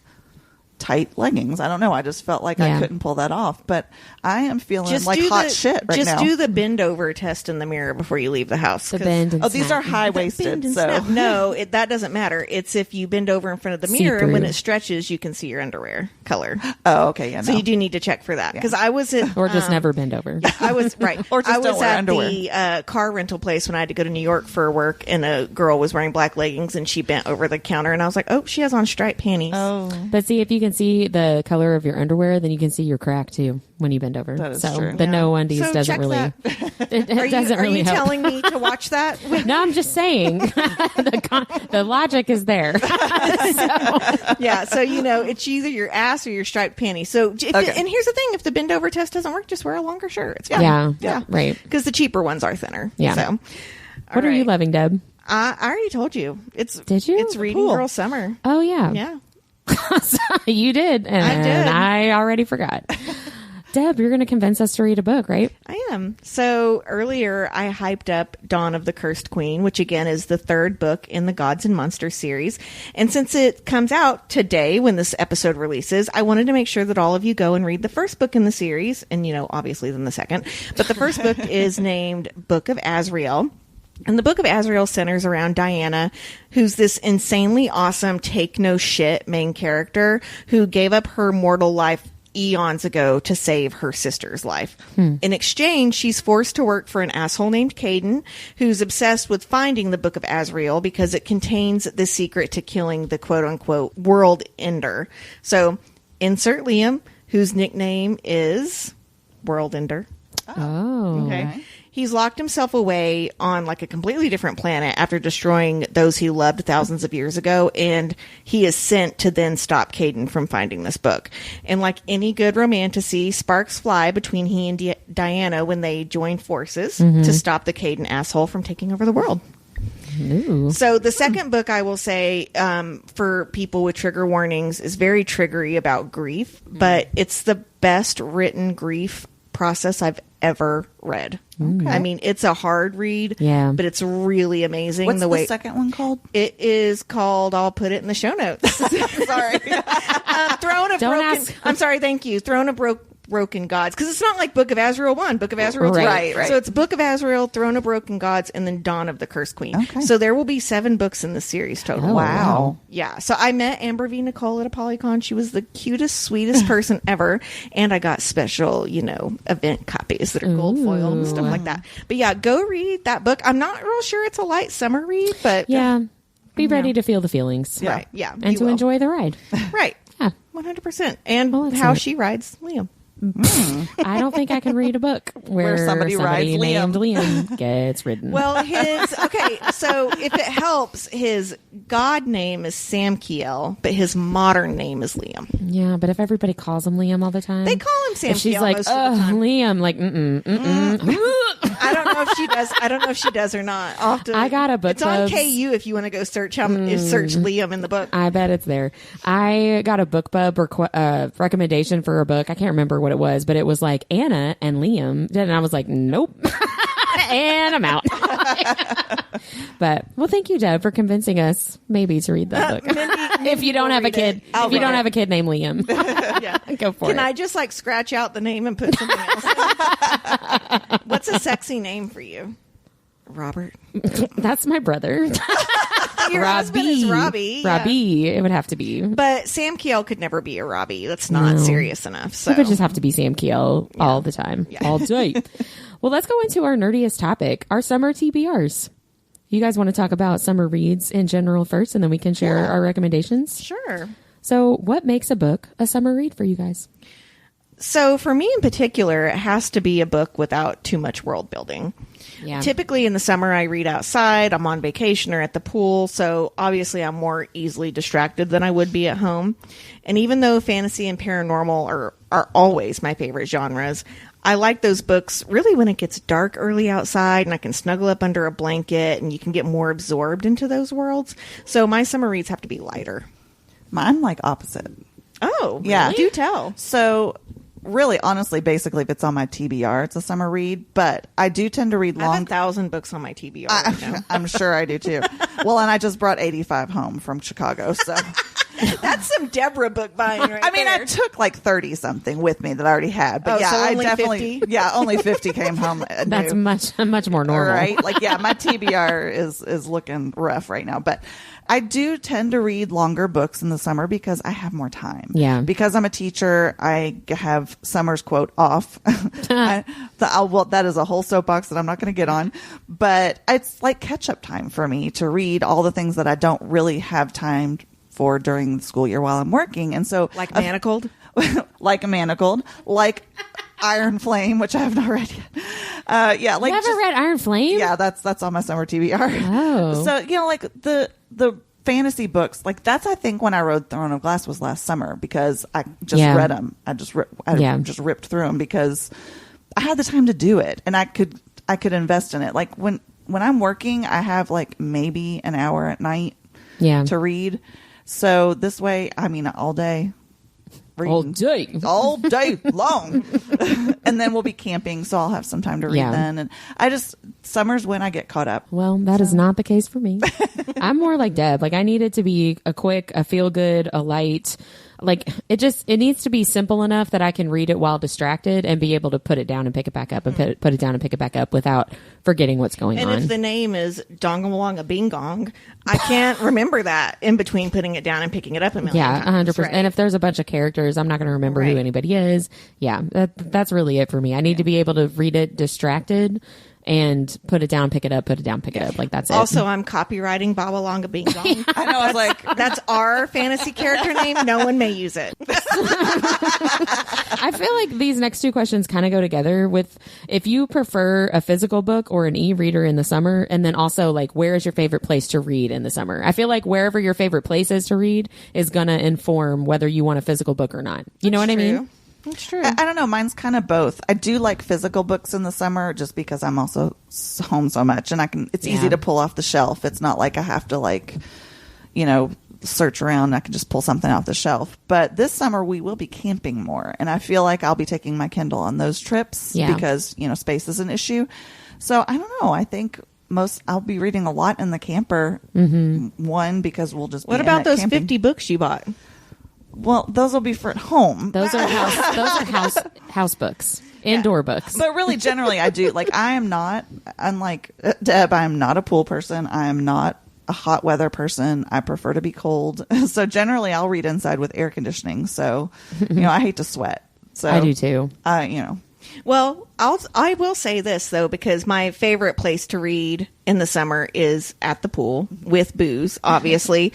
tight leggings. I don't know. I just felt like I couldn't pull that off, but I am feeling hot shit right now. Just do the bend over test in the mirror before you leave the house. The bend and these are high waisted, so no, that doesn't matter. It's if you bend over in front of the mirror, and when it stretches, you can see your underwear color. Oh, okay, yeah. So you do need to check for that, because I was at or just never bend over. I was right. Or just I was don't wear at underwear. The car rental place when I had to go to New York for work, and a girl was wearing black leggings, and she bent over the counter, and I was like, oh, she has on striped panties. Oh, but see, if you can see the color of your underwear, then you can see your crack too when you bend over. That is so true. the no undies doesn't really it doesn't really help. Are you telling me to watch that? No, I'm just saying the logic is there. So it's either your ass or your striped panties. So and here's the thing: if the bend over test doesn't work, just wear a longer shirt. It's fine. Yeah, right. Because the cheaper ones are thinner. Yeah. So, what are you loving, Deb? I already told you. Did you? It's Reading Girl Summer. Oh yeah. Yeah. You did, and I did. I already forgot. Deb, you're going to convince us to read a book, right? I am. So earlier I hyped up Dawn of the Cursed Queen, which again is the third book in the Gods and Monsters series. And since it comes out today when this episode releases, I wanted to make sure that all of you go and read the first book in the series, and obviously then the second. But the first book is named Book of Azrael. And the Book of Azrael centers around Diana, who's this insanely awesome, take no shit main character who gave up her mortal life eons ago to save her sister's life. In exchange, she's forced to work for an asshole named Caden, who's obsessed with finding the Book of Azrael because it contains the secret to killing the quote-unquote world ender. So insert Liam, whose nickname is World Ender. Oh. Okay. He's locked himself away on like a completely different planet after destroying those he loved thousands of years ago, and he is sent to then stop Caden from finding this book. And like any good romantasy, sparks fly between he and Diana when they join forces to stop the Caden asshole from taking over the world. Ooh. So the second book, I will say, for people with trigger warnings, is very triggery about grief, but it's the best written grief process I've ever read. Okay. I mean, it's a hard read, but it's really amazing. What's the second one called? It is called, I'll put it in the show notes. Sorry. I'm sorry, thank you. Throne of Broken Gods, because it's not like Book of Azrael 1, Book of Azrael 2. Right. So it's Book of Azrael, Throne of Broken Gods, and then Dawn of the Cursed Queen. Okay. So there will be 7 books in the series total. Oh, wow. Yeah. So I met Amber V. Nicole at a Polycon. She was the cutest, sweetest person ever. And I got special, event copies that are gold foiled and stuff like that. But yeah, go read that book. I'm not real sure it's a light summer read, but be ready to feel the feelings. Yeah. Right. Yeah. And to enjoy the ride. Right. Yeah. 100%. And how she rides Liam. I don't think I can read a book where somebody named Liam gets ridden. Well, so if it helps, his god name is Samkiel, but his modern name is Liam. Yeah, but if everybody calls him Liam all the time, they call him Samkiel. If she's like, Liam, like, I don't know if she does. I don't know if she does or not. I got a book. It's on KU if you want to go search search Liam in the book. I bet it's there. I got a BookBub recommendation for a book. I can't remember what it was, but it was like Anna and Liam, and I was like, nope. And I'm out. But thank you, Deb, for convincing us maybe to read that book. If you don't have a kid, have a kid named Liam, go for it. Can I just like scratch out the name and put something else in? What's a sexy name for you? Robert. That's my brother. Your husband is Robbie. Robbie, it would have to be. But Sam Keel could never be a Robbie. That's not serious enough. So it would just have to be Sam Keel all the time, all day. Well, let's go into our nerdiest topic, our summer TBRs. You guys want to talk about summer reads in general first, and then we can share our recommendations? Sure. So what makes a book a summer read for you guys? So for me in particular, it has to be a book without too much world building. Yeah. Typically in the summer, I read outside, I'm on vacation or at the pool, so obviously I'm more easily distracted than I would be at home. And even though fantasy and paranormal are always my favorite genres, I like those books really when it gets dark early outside and I can snuggle up under a blanket and you can get more absorbed into those worlds. So my summer reads have to be lighter. Mine like opposite. Oh, yeah. Do tell. So really, honestly, basically, if it's on my TBR, it's a summer read. But I do tend to read long. I have 1,000 books on my TBR. I'm sure I do too. Well, and I just brought 85 home from Chicago, so that's some Deborah book buying right I mean, there. I took like 30 something with me that I already had, but so I only definitely 50? only 50 came home. That's much more normal, right? Like, my TBR is looking rough right now, but I do tend to read longer books in the summer because I have more time. Yeah. Because I'm a teacher, I have summers, quote, off. That is a whole soapbox that I'm not going to get on. But it's like catch-up time for me to read all the things that I don't really have time for during the school year while I'm working. And so... Like Manacled? Like Manacled. Like Iron Flame, which I have not read yet. You haven't read Iron Flame? Yeah, that's on my summer TBR. Oh. So, like the fantasy books, like that's, I think, when I wrote Throne of Glass was last summer because I just read them. I just ripped through them because I had the time to do it and I could invest in it. Like when I'm working, I have like maybe an hour at night to read. So this way, I mean, all day. Reading. All day long. And then we'll be camping, so I'll have some time to read then. And summer's when I get caught up. Well, that is not the case for me. I'm more like Deb. Like I need it to be a quick, a feel good, a light, like it needs to be simple enough that I can read it while distracted and be able to put it down and pick it back up and put it down and pick it back up without forgetting what's going on. And if the name is Dongawonga Bing Gong, I can't remember that in between putting it down and picking it up a million times. 100%. Right? And if there's a bunch of characters, I'm not going to remember who anybody is. Yeah, that's really it for me. I need to be able to read it distracted and put it down, pick it up, put it down, pick it up. Like, that's it. Also, I'm copywriting Babawonga Bing Gong. I know. I was like, that's our fantasy character name. No one may use it. I feel like these next two questions kind of go together with if you prefer a physical book or an e-reader in the summer, and then also like where is your favorite place to read in the summer. I feel like wherever your favorite place is to read is going to inform whether you want a physical book or not. You know what I mean? That's true. I don't know. Mine's kind of both. I do like physical books in the summer just because I'm also home so much, and it's easy to pull off the shelf. It's not like I have to search around. I can just pull something off the shelf. But this summer we will be camping more, and I feel like I'll be taking my Kindle on those trips because, space is an issue. So I don't know. I think I'll be reading a lot in the camper. One, because we'll just be What about those camping. 50 books you bought? Well, those will be for at home. Those are house books, indoor books. But really, generally, I do. Like, I am not, unlike Deb, I am not a pool person. I am not a hot weather person. I prefer to be cold. So generally, I'll read inside with air conditioning. So, I hate to sweat. So I do too. Well, I will say this, though, because my favorite place to read in the summer is at the pool with booze, obviously.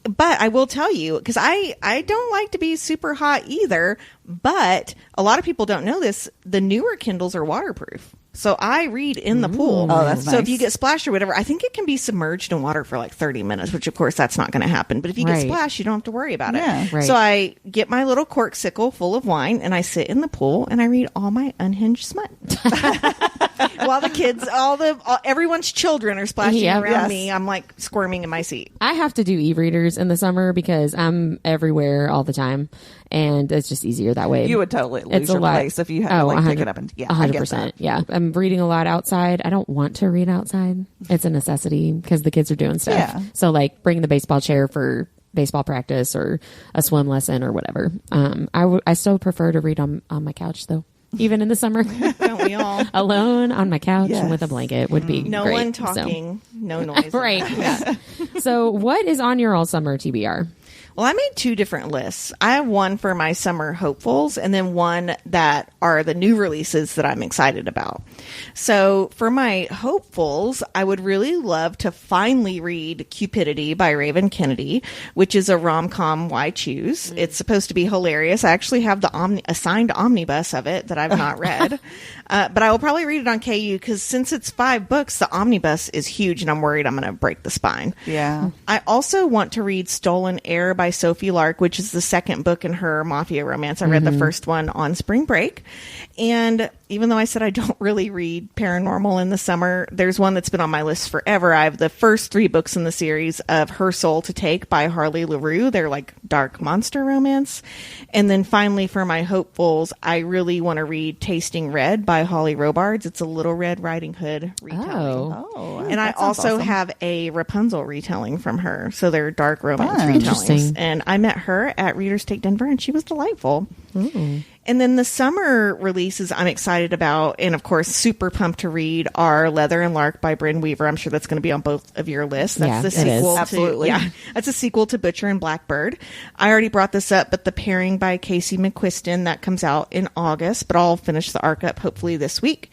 But I will tell you, because I don't like to be super hot either, but a lot of people don't know this, the newer Kindles are waterproof. So I read in the pool. Oh, that's nice. So if you get splashed or whatever, I think it can be submerged in water for like 30 minutes, which of course that's not going to happen. But if you get splashed, you don't have to worry about it. Right. So I get my little corksicle full of wine and I sit in the pool and I read all my unhinged smut. While the kids, everyone's children are splashing around me, I'm like squirming in my seat. I have to do e-readers in the summer because I'm everywhere all the time, and it's just easier that way. You would totally lose your place if you had to pick it up and 100%. Yeah, I'm reading a lot outside. I don't want to read outside. It's a necessity because the kids are doing stuff. Yeah. So like bring the baseball chair for baseball practice or a swim lesson or whatever. I still prefer to read on my couch though. Even in the summer. Don't we all? Alone on my couch with a blanket would be no great. one talking, no noise. Right. Yeah. So what is on your all summer TBR? Well, I made two different lists. I have one for my summer hopefuls and then one that are the new releases that I'm excited about. So for my hopefuls, I would really love to finally read Cupidity by Raven Kennedy, which is a rom-com Why Choose. It's supposed to be hilarious. I actually have the assigned omnibus of it that I've not read. But I will probably read it on KU because since it's 5 books, the omnibus is huge and I'm worried I'm going to break the spine. Yeah. I also want to read Stolen Heir by Sophie Lark, which is the second book in her mafia romance. I read the first one on spring break. And even though I said I don't really read paranormal in the summer, there's one that's been on my list forever. I have the first 3 books in the series of Her Soul to Take by Harley LaRue. They're like dark monster romance. And then finally for my hopefuls, I really want to read Tasting Red by Holly Robards. It's a Little Red Riding Hood retelling. And I also have a Rapunzel retelling from her. So they're dark romance retellings. And I met her at Readers Take Denver and she was delightful. Ooh. And then the summer releases I'm excited about, and of course, super pumped to read, are Leather and Lark by Bryn Weaver. I'm sure that's going to be on both of your lists. That's the sequel to that's a sequel to Butcher and Blackbird. I already brought this up, but the pairing by Casey McQuiston that comes out in August, but I'll finish the arc up hopefully this week.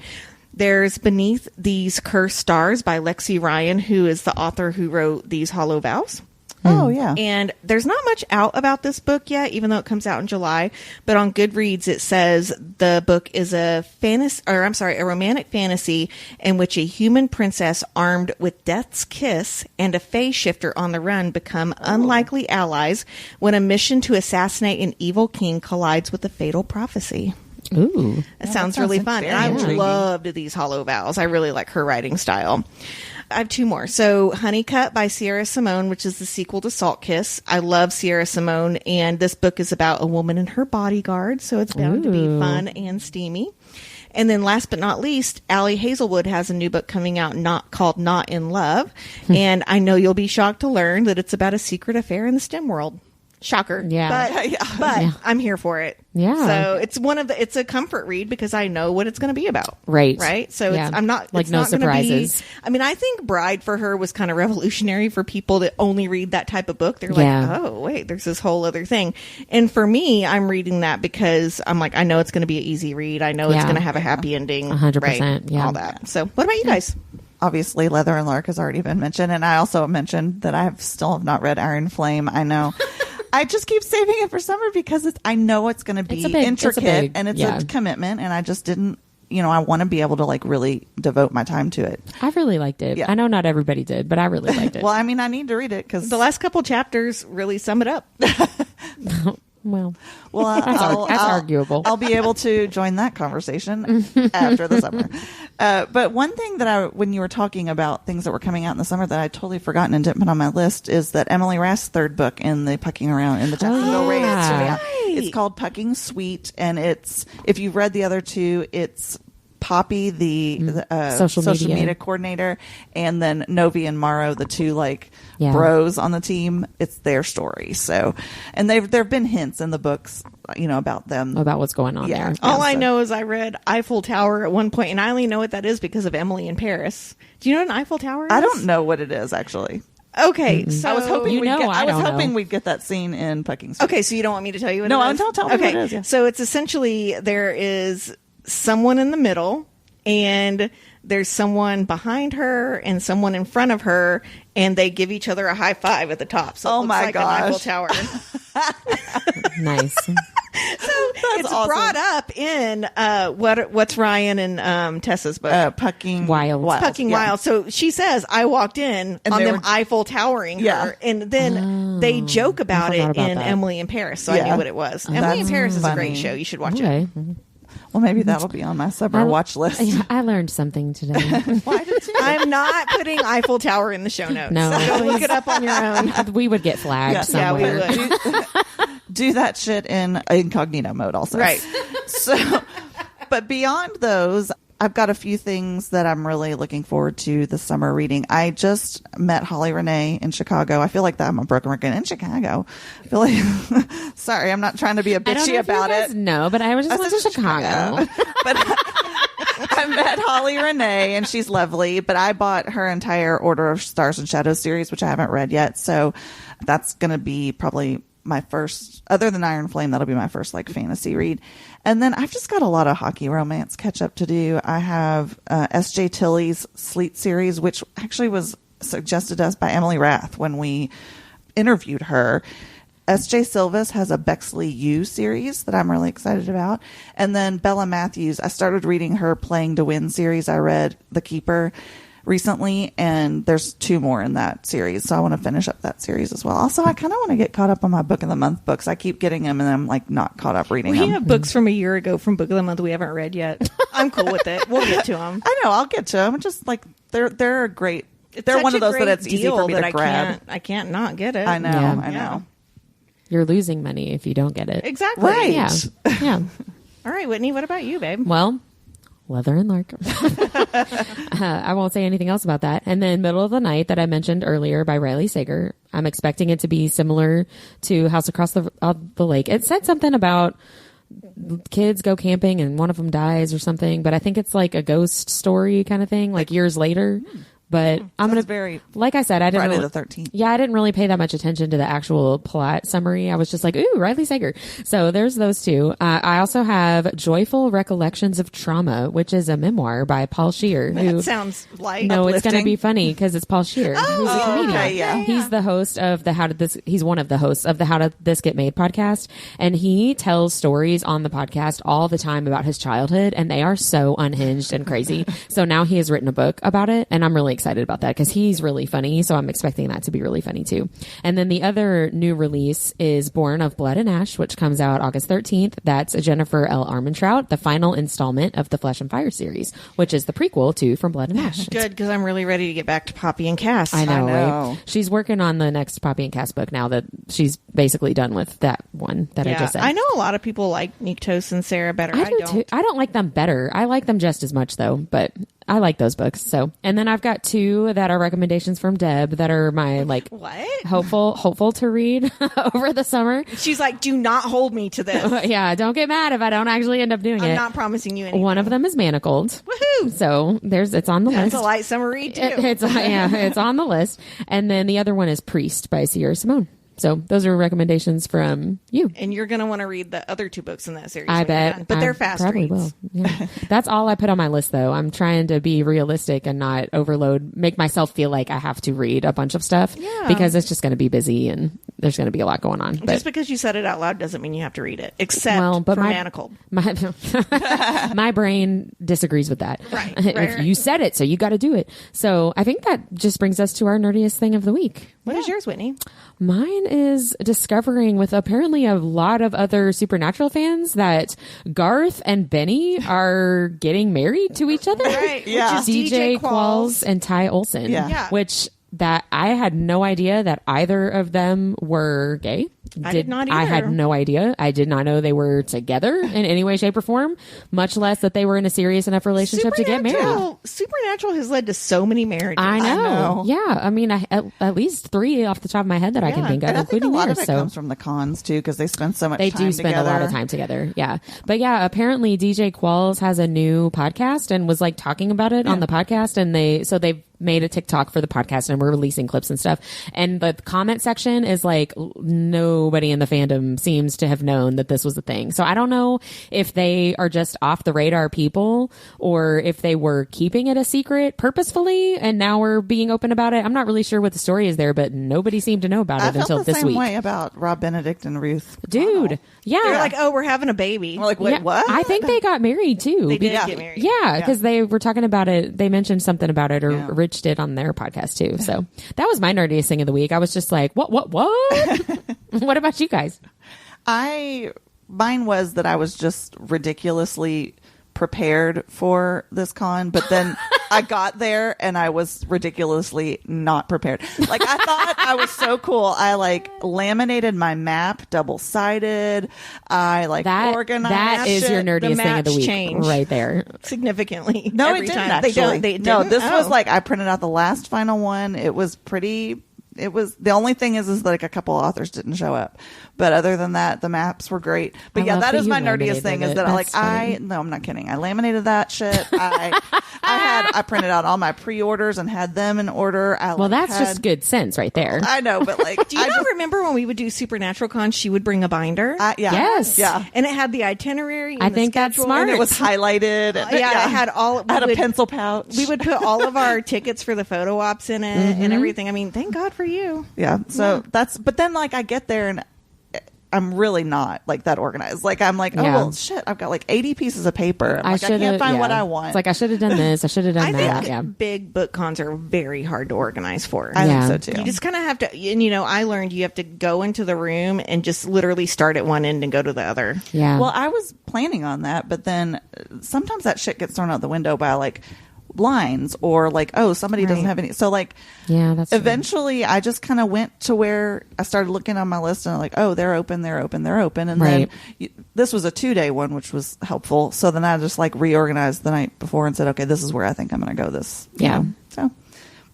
There's Beneath These Cursed Stars by Lexi Ryan, who is the author who wrote These Hollow Vows. Oh, yeah. And there's not much out about this book yet, even though it comes out in July. But on Goodreads, it says the book is a romantic fantasy in which a human princess armed with death's kiss and a fae shifter on the run become unlikely allies when a mission to assassinate an evil king collides with a fatal prophecy. Ooh. That sounds really fun. And I loved These Hollow Vows. I really like her writing style. I have 2 more. So Honeycut by Sierra Simone, which is the sequel to Salt Kiss. I love Sierra Simone, and this book is about a woman and her bodyguard, so it's bound to be fun and steamy. And then last but not least, Allie Hazelwood has a new book coming out called Not in Love, and I know you'll be shocked to learn that it's about a secret affair in the STEM world. Shocker. Yeah. But I'm here for it. Yeah. So it's a comfort read because I know what it's going to be about. Right. So I'm not like, it's no not surprises. I think Bride for her was kind of revolutionary for people that only read that type of book. They're like, oh wait, there's this whole other thing. And for me, I'm reading that because I'm like, I know it's going to be an easy read. I know it's going to have a happy ending. 100%. Right? Yeah. All that. So what about you guys? Obviously, Leather and Lark has already been mentioned, and I also mentioned that I still have not read Iron Flame. I know. I just keep saving it for summer because I know it's going to be intricate and it's a commitment, and I just didn't, I want to be able to like really devote my time to it. I really liked it. Yeah. I know not everybody did, but I really liked it. Well, I mean, I need to read it because the last couple chapters really sum it up. Well, that's arguable. I'll be able to join that conversation after the summer. But one thing that when you were talking about things that were coming out in the summer that I totally forgotten and didn't put on my list is that Emily Rath's third book in the Pucking Around in the Jacksonville Race. Right. It's called Pucking Sweet, and it's, if you've read the other two, it's Poppy, the social media coordinator, and then Novi and Morrow, the two bros on the team. It's their story. So, and there have been hints in the books, about them, about what's going on there. All I know is I read Eiffel Tower at one point, and I only know what that is because of Emily in Paris. Do you know what an Eiffel Tower is? I don't know what it is actually. Okay, so I was hoping we'd get that scene in Pucking Sweet. Okay, so you don't want me to tell you what it is? No, tell me what it is. Yeah. So it's essentially there is someone in the middle, and there's someone behind her and someone in front of her, and they give each other a high five at the top. So it looks like an Eiffel Tower. Nice. So it's awesome. Brought up in what's Ryan and Tessa's book? Pucking Wild. Pucking Wild. So she says, I walked in and on them Eiffel Towering her, and then they joke about it in that. Emily in Paris. So I knew what it was. Emily in Paris is a great show. You should watch it. Well, maybe that'll be on my summer watch list. I learned something today. Why did you? I'm not putting Eiffel Tower in the show notes. No. Go look it up on your own. We would get flagged somewhere. Yeah, we would. Do that shit in incognito mode also. Right. So, but beyond those, I've got a few things that I'm really looking forward to this summer reading. I just met Holly Renee in Chicago. I feel like that I'm a broken record in Chicago. I feel like, sorry, I'm not trying to be a bitchy about it. No, but I was just went to Chicago. But I met Holly Renee and she's lovely, but I bought her entire Order of Stars and Shadows series, which I haven't read yet. So that's going to be probably my first, other than Iron Flame, that'll be my first fantasy read. And then I've just got a lot of hockey romance catch up to do. I have S.J. Tilley's Sleet series, which actually was suggested to us by Emily Rath when we interviewed her. S.J. Sylvis has a Bexley U series that I'm really excited about. And then Bella Matthews, I started reading her Playing to Win series. I read The Keeper recently, and there's 2 more in that series, so I want to finish up that series as well. Also, I kind of want to get caught up on my Book of the Month books. I keep getting them, and I'm not caught up reading them. We have books from a year ago from Book of the Month we haven't read yet. I'm cool with it. We'll get to them. I know, I'll get to them. Just they're a great. They're one of those that it's easy for me to grab. I can't not get it. I know. Yeah. I know. You're losing money if you don't get it. Exactly. Right. Yeah. All right, Whitney. What about you, babe? Well, Leather and Lark. I won't say anything else about that. And then Middle of the Night that I mentioned earlier by Riley Sager. I'm expecting it to be similar to House Across the Lake. It said something about kids go camping and one of them dies or something, but I think it's like a ghost story kind of thing, years later. But I'm going to, like I said, I didn't Friday the 13th. Yeah, I didn't really pay that much attention to the actual plot summary. I was just like, ooh, Riley Sager. So there's those 2. I also have Joyful Recollections of Trauma, which is a memoir by Paul Scheer. That sounds like No, it's going to be funny because it's Paul Scheer, who's a comedian. Okay, yeah. He's the host of he's one of the hosts of the How Did This Get Made podcast. And he tells stories on the podcast all the time about his childhood, and they are so unhinged and crazy. So now he has written a book about it, and I'm really excited about that because he's really funny, so I'm expecting that to be really funny too. And then the other new release is Born of Blood and Ash, which comes out August 13th. That's Jennifer L. Armentrout, the final installment of the Flesh and Fire series, which is the prequel to From Blood and Ash. Good, because I'm really ready to get back to Poppy and Cass. I know. Right? She's working on the next Poppy and Cass book now that she's basically done with that one that I just said. I know a lot of people like Niktos and Sarah better. I do too. I don't like them better. I like them just as much though, but I like those books. So, and then I've got 2 that are recommendations from Deb that are my like hopeful to read over the summer. She's like, do not hold me to this. Yeah, don't get mad if I don't actually end up doing it. I'm not promising you anything. One of them is Manacled. Woohoo! So it's on the list. It's a light summer read too. It's on the list. And then the other one is Priest by Sierra Simone. So those are recommendations from you. And you're going to want to read the other 2 books in that series. I bet. But they're fast probably reads. Will. Yeah. That's all I put on my list, though. I'm trying to be realistic and not make myself feel like I have to read a bunch of stuff because it's just going to be busy and there's going to be a lot going on. But, just because you said it out loud doesn't mean you have to read it, except for Manacled. My brain disagrees with that. Right. You said it, so you got to do it. So I think that just brings us to our nerdiest thing of the week. What is yours, Whitney? Mine is discovering with apparently a lot of other Supernatural fans that Garth and Benny are getting married to each other. Right. Yeah. Which is DJ Qualls and Ty Olson. Yeah. Which that I had no idea that either of them were gay. I did not either. I had no idea. I did not know they were together in any way, shape, or form, much less that they were in a serious enough relationship to get married. Supernatural has led to so many marriages. I know. Yeah. I mean, at least 3 off the top of my head that I can think of, and I think including a lot yours. of it comes from the cons, too, because they spend so much They time do spend together. a lot of time together. Yeah. But yeah, apparently DJ Qualls has a new podcast and was like talking about it on the podcast. And they've made a TikTok for the podcast and we're releasing clips and stuff. And the comment section is like nobody in the fandom seems to have known that this was a thing. So I don't know if they are just off the radar people or if they were keeping it a secret purposefully and now we're being open about it. I'm not really sure what the story is there, but nobody seemed to know about it until this week. I felt the same way about Rob Benedict and Ruth. Dude. Yeah. They're like, oh, we're having a baby. We're like, wait, what? I think they got married too. They did get married. Yeah, because they were talking about it. They mentioned something about it, or Rich did on their podcast too. So that was my nerdiest thing of the week. I was just like, what? What about you guys? Mine was that I was just ridiculously prepared for this con, but then I got there and I was ridiculously not prepared. Like I thought I was so cool. I like laminated my map double-sided. I like organized. That is your nerdiest thing of the week right there. Significantly. No, every it didn't time. actually. They no, didn't? this was like I printed out the last final one. It was pretty. It was the only thing is like a couple authors didn't show up, but other than that, the maps were great. But yeah, that is my nerdiest thing is that I'm not kidding. I laminated that shit. I printed out all my pre-orders and had them in order. That's just good sense right there. I know, but like, do you remember when we would do Supernatural Con? She would bring a binder. Yes, yeah, and it had the itinerary. And I think that's smart. And it was highlighted. And, it had all. I had a pencil pouch. We would put all of our tickets for the photo ops in it and everything. I mean, thank God for you. Yeah. So but then like I get there and I'm really not like that organized. Like I'm like, well, shit, I've got like 80 pieces of paper. I can't find what I want. It's like I should have done this. I should have done that. I think big book cons are very hard to organize for. I think so too. You just kind of have to, and I learned you have to go into the room and just literally start at one end and go to the other. Yeah. Well, I was planning on that, but then sometimes that shit gets thrown out the window by like lines or like, oh, somebody doesn't have any. So like, that's eventually I just kind of went to where I started looking on my list and I'm like, oh, they're open. And then this was a 2-day one, which was helpful. So then I just like reorganized the night before and said, okay, this is where I think I'm going to go this. So,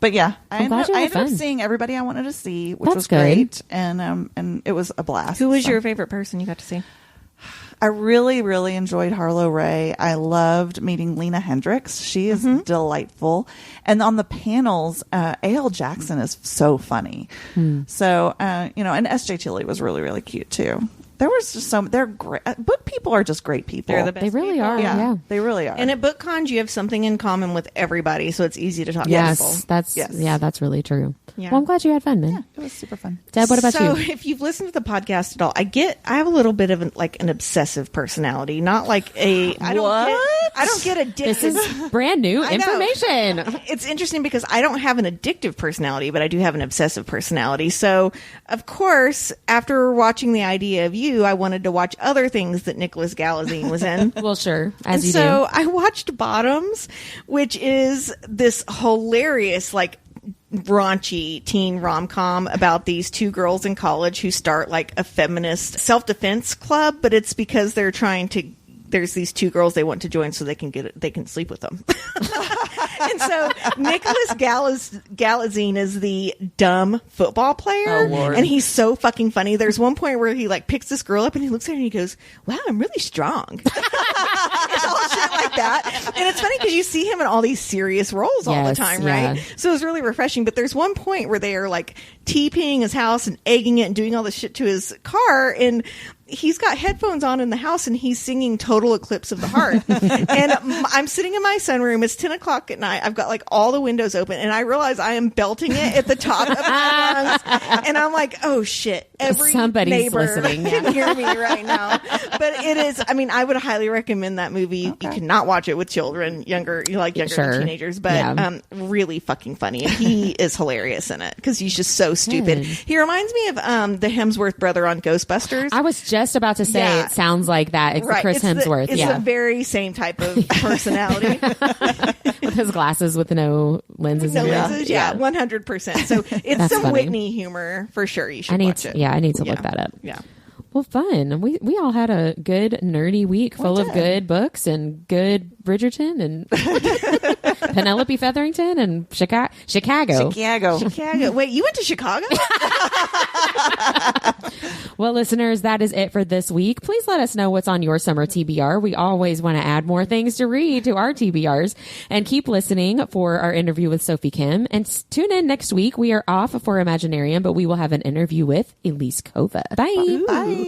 but yeah, I ended up seeing everybody I wanted to see, which was great. And it was a blast. Who was your favorite person you got to see? I really, really enjoyed Harlow Ray. I loved meeting Lena Hendricks. She is delightful. And on the panels, A.L. Jackson is so funny. So, and S.J. Tilly was really, really cute too. There was just they're great. Book people are just great people. They're the best. They really are. Yeah, they really are. And at book cons, you have something in common with everybody, so it's easy to talk to people. That's really true. Yeah. Well, I'm glad you had fun, man. Yeah, it was super fun. Deb, what about you? So, if you've listened to the podcast at all, I have a little bit of an obsessive personality, not like a. I don't get addicted. This is brand new information. It's interesting because I don't have an addictive personality, but I do have an obsessive personality. So, of course, after watching The Idea of You, I wanted to watch other things that Nicholas Galitzine was in. Well, sure, as and you so do. I watched Bottoms, which is this hilarious, like, raunchy teen rom-com about these 2 girls in college who start like a feminist self-defense club, but it's because they're trying to. There's these 2 girls they want to join so they can sleep with them. And so Nicholas Galazine is the dumb football player. Oh, Lord. And he's so fucking funny. There's one point where he like picks this girl up and he looks at her and he goes, wow, I'm really strong. It's all shit like that. And it's funny because you see him in all these serious roles all the time, right? So it's really refreshing. But there's one point where they are like TPing his house and egging it and doing all this shit to his car, and he's got headphones on in the house and he's singing Total Eclipse of the Heart. And I'm sitting in my sunroom. It's 10 o'clock at night. I've got like all the windows open and I realize I am belting it at the top of my lungs. And I'm like, oh shit. Somebody's neighbor listening can hear me right now. But it is, I mean, I would highly recommend that movie. Okay. You cannot watch it with children, younger than teenagers, but really fucking funny. And he is hilarious in it because he's just so stupid. He reminds me of the Hemsworth brother on Ghostbusters. I was just about to say it sounds like that. It's Chris Hemsworth. It's the very same type of personality. With his glasses with no lenses. No lenses, 100%. So it's That's some funny. Whitney humor for sure. You should watch it. Yeah, I need to look that up. Yeah. Well, fun. We all had a good nerdy week full of good books and good Bridgerton and Penelope Featherington and Chicago. Wait, you went to Chicago? Well, listeners, that is it for this week. Please let us know what's on your summer TBR. We always want to add more things to read to our TBRs, and keep listening for our interview with Sophie Kim. And tune in next week. We are off for Imaginarium, but we will have an interview with Elise Kova. Bye. Ooh. Bye.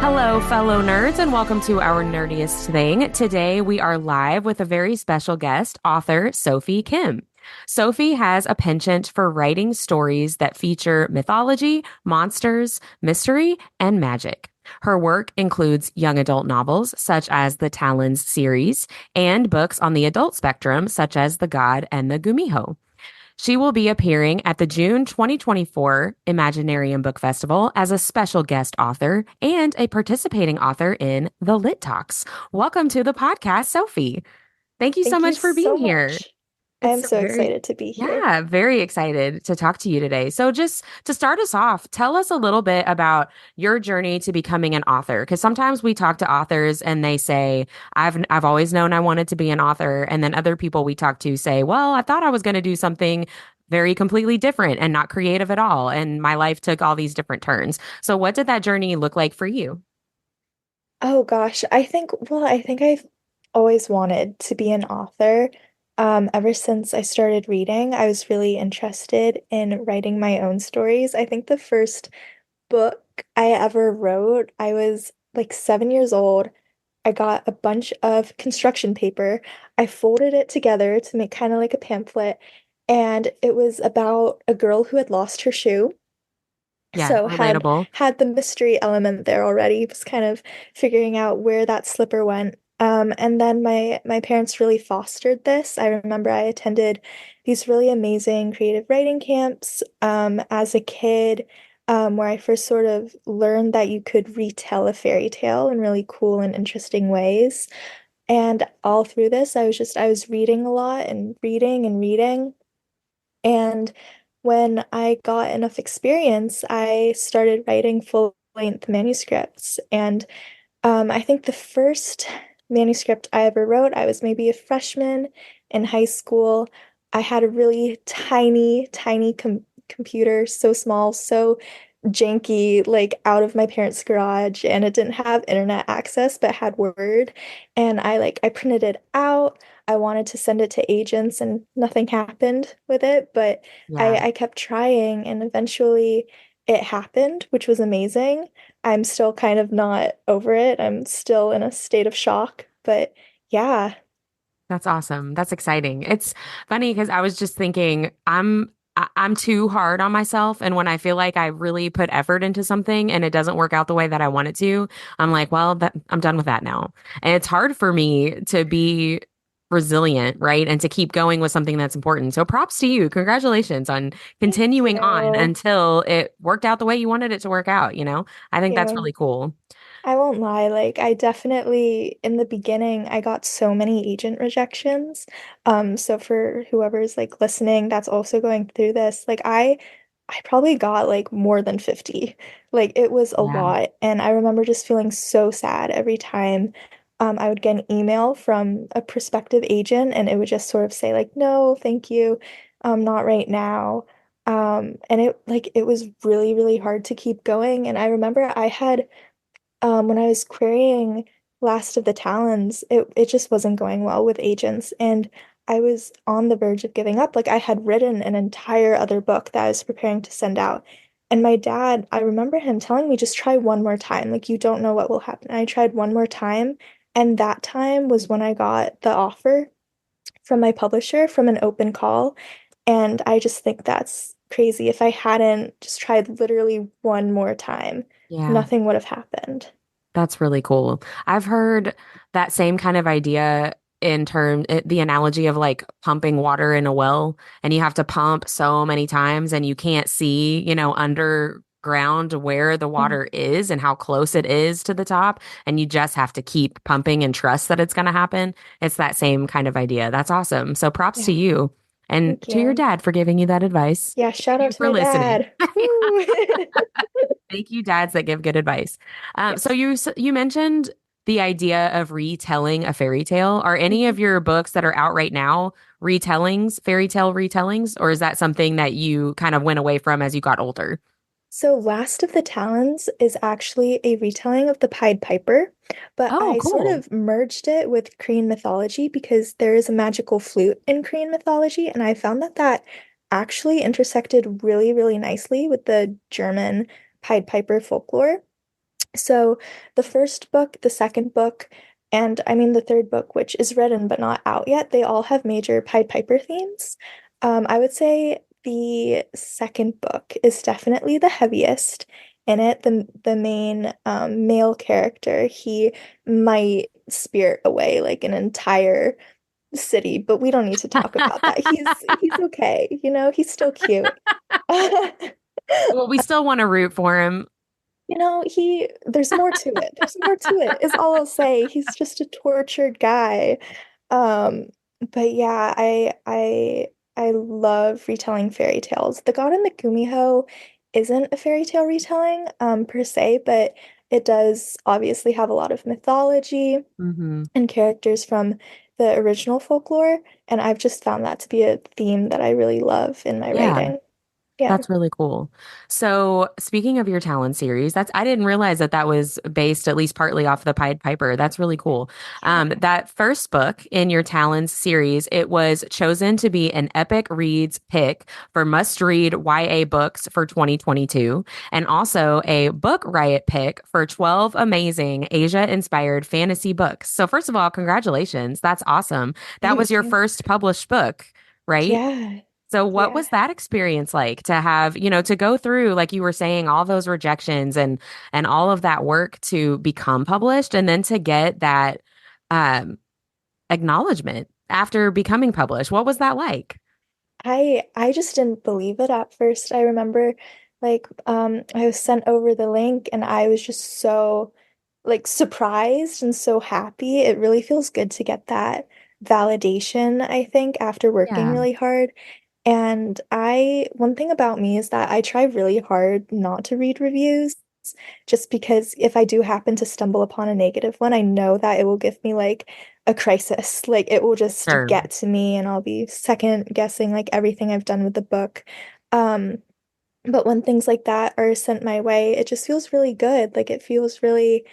Hello, fellow nerds, and welcome to our nerdiest thing. Today, we are live with a very special guest, author Sophie Kim. Sophie has a penchant for writing stories that feature mythology, monsters, mystery, and magic. Her work includes young adult novels, such as the Talons series, and books on the adult spectrum, such as The God and the Gumiho. She will be appearing at the June 2024 Imaginarium Book Festival as a special guest author and a participating author in the Lit Talks. Welcome to the podcast, Sophie. Thank you so much for being here. I'm so excited to be here. Yeah, very excited to talk to you today. So just to start us off, tell us a little bit about your journey to becoming an author. Because sometimes we talk to authors and they say, I've always known I wanted to be an author. And then other people we talk to say, well, I thought I was going to do something very completely different and not creative at all. And my life took all these different turns. So what did that journey look like for you? Oh, gosh. I think I've always wanted to be an author. Ever since I started reading, I was really interested in writing my own stories. I think the first book I ever wrote, I was like 7 years old. I got a bunch of construction paper. I folded it together to make kind of like a pamphlet, and it was about a girl who had lost her shoe. Yeah, So relatable. had the mystery element there already. Was kind of figuring out where that slipper went. And then my parents really fostered this. I remember I attended these really amazing creative writing camps as a kid, where I first sort of learned that you could retell a fairy tale in really cool and interesting ways. And all through this, I was reading a lot and reading and reading. And when I got enough experience, I started writing full-length manuscripts. And I think the first manuscript I ever wrote, I was maybe a freshman in high school. I had a really tiny computer, so small, so janky, like out of my parents' garage, and it didn't have internet access but had Word. And I printed it out. I wanted to send it to agents and nothing happened with it, but I kept trying, and eventually it happened, which was amazing. I'm still kind of not over it. I'm still in a state of shock, but yeah. That's awesome. That's exciting. It's funny because I was just thinking I'm too hard on myself. And when I feel like I really put effort into something and it doesn't work out the way that I want it to, I'm like, well, I'm done with that now. And it's hard for me to be resilient, right? And to keep going with something that's important. So props to you. Congratulations on continuing on until it worked out the way you wanted it to work out, you know? I think that's really cool. I won't lie, I definitely, in the beginning, I got so many agent rejections. So for whoever's listening that's also going through this, I probably got more than 50. It was a lot. And I remember just feeling so sad every time I would get an email from a prospective agent and it would just sort of say like, no, thank you, not right now. And it was really, really hard to keep going. And I remember I had when I was querying Last of the Talons, it just wasn't going well with agents, and I was on the verge of giving up. Like I had written an entire other book that I was preparing to send out. And my dad, I remember him telling me, just try one more time. Like you don't know what will happen. And I tried one more time, and that time was when I got the offer from my publisher from an open call. And I just think that's crazy. If I hadn't just tried literally one more time, Yeah. nothing would have happened. That's really cool. I've heard that same kind of idea the analogy of like pumping water in a well, and you have to pump so many times and you can't see, underground where the Mhm. water is and how close it is to the top. And you just have to keep pumping and trust that it's going to happen. It's that same kind of idea. That's awesome. So props to Yeah, you and thank to your you. dad for giving you that advice. Yeah, shout Thank out you to for my listening. dad. Woo! Thank you, dads that give good advice. So Yes. you mentioned the idea of retelling a fairy tale. Are any of Mhm. your books that are out right now retellings, fairy tale retellings, or is that something that you kind of went away from as you got older? So, Last of the Talons is actually a retelling of the Pied Piper, but Oh, I sort cool. of merged it with Korean mythology because there is a magical flute in Korean mythology, and I found that that actually intersected really, really nicely with the German Pied Piper folklore. So the first book, the second book, and I mean the third book, which is written but not out yet, they all have major Pied Piper themes. I would say the second book is definitely the heaviest in it. The main male character, he might spirit away like an entire city, but we don't need to talk about that. He's okay, he's still cute. Well, we still want to root for him. There's more to it. There's more to it, is all I'll say. He's just a tortured guy. Um, but yeah, I love retelling fairy tales. The God and the Gumiho isn't a fairy tale retelling, per se, but it does obviously have a lot of mythology Hmm. and characters from the original folklore, and I've just found that to be a theme that I really love in my Yeah. writing. Yeah. That's really cool. So, speaking of your Talon series, I didn't realize that that was based at least partly off the Pied Piper. That's really cool. Yeah. That first book in your Talons series, it was chosen to be an Epic Reads pick for must-read YA books for 2022, and also a Book Riot pick for 12 amazing Asia-inspired fantasy books. So, first of all, congratulations. That's awesome. That was Thank your you. first published book, right? Yeah. So what Yeah. was that experience like to have, to go through, like you were saying, all those rejections and all of that work to become published and then to get that um acknowledgement after becoming published? What was that like? I just didn't believe it at first. I remember I was sent over the link and I was just so like surprised and so happy. It really feels good to get that validation, I think, after working Yeah, really hard. And one thing about me is that I try really hard not to read reviews, just because if I do happen to stumble upon a negative one, I know that it will give me like a crisis. Like it will just sure. get to me and I'll be second guessing like everything I've done with the book. Um, but when things like that are sent my way, it just feels really good. Like it feels really,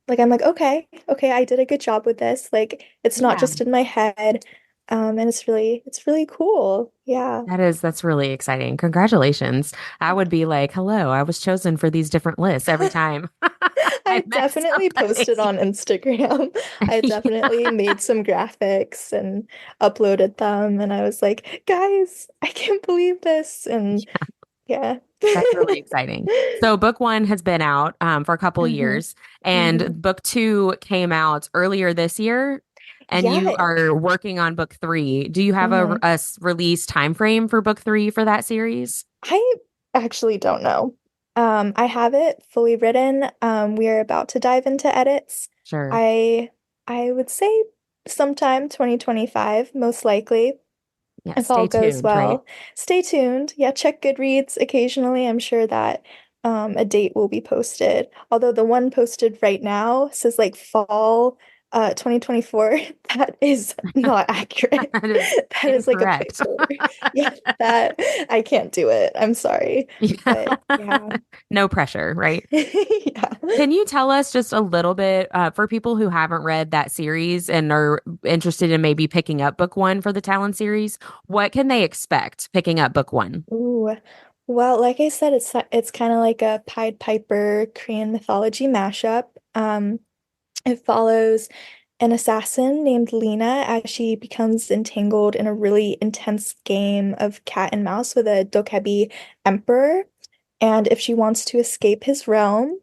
like I'm like, okay, I did a good job with this. Like it's not Yeah. just in my head. And it's really cool. Yeah. That's really exciting. Congratulations. I would be like, hello, I was chosen for these different lists every time I I met definitely posted somebody. on Instagram. I definitely made some graphics and uploaded them. And I was like, guys, I can't believe this. And Yeah. yeah. That's really exciting. So book one has been out for a couple of hmm years, and hmm book two came out earlier this year, and you Yeah. are working on book three. Do you have hmm release time frame for book three for that series? I actually don't know. I have it fully written. We are about to dive into edits. Sure. I I would say sometime 2025, most likely. Yeah, If stay all goes tuned, right? well. Stay tuned. Yeah, check Goodreads occasionally. I'm sure that a date will be posted. Although the one posted right now says like fall 2024. That is not accurate. That is That is like a incorrect. placeholder. Yeah, that I can't do it. I'm sorry. Yeah. But yeah. No pressure, right? Yeah. Can you tell us just a little bit for people who haven't read that series and are interested in maybe picking up book one for the Talon series? What can they expect picking up book one? Ooh. Well, like I said, it's kind of like a Pied Piper Korean mythology mashup. It follows an assassin named Lena as she becomes entangled in a really intense game of cat and mouse with a Dokebi emperor. And if she wants to escape his realm,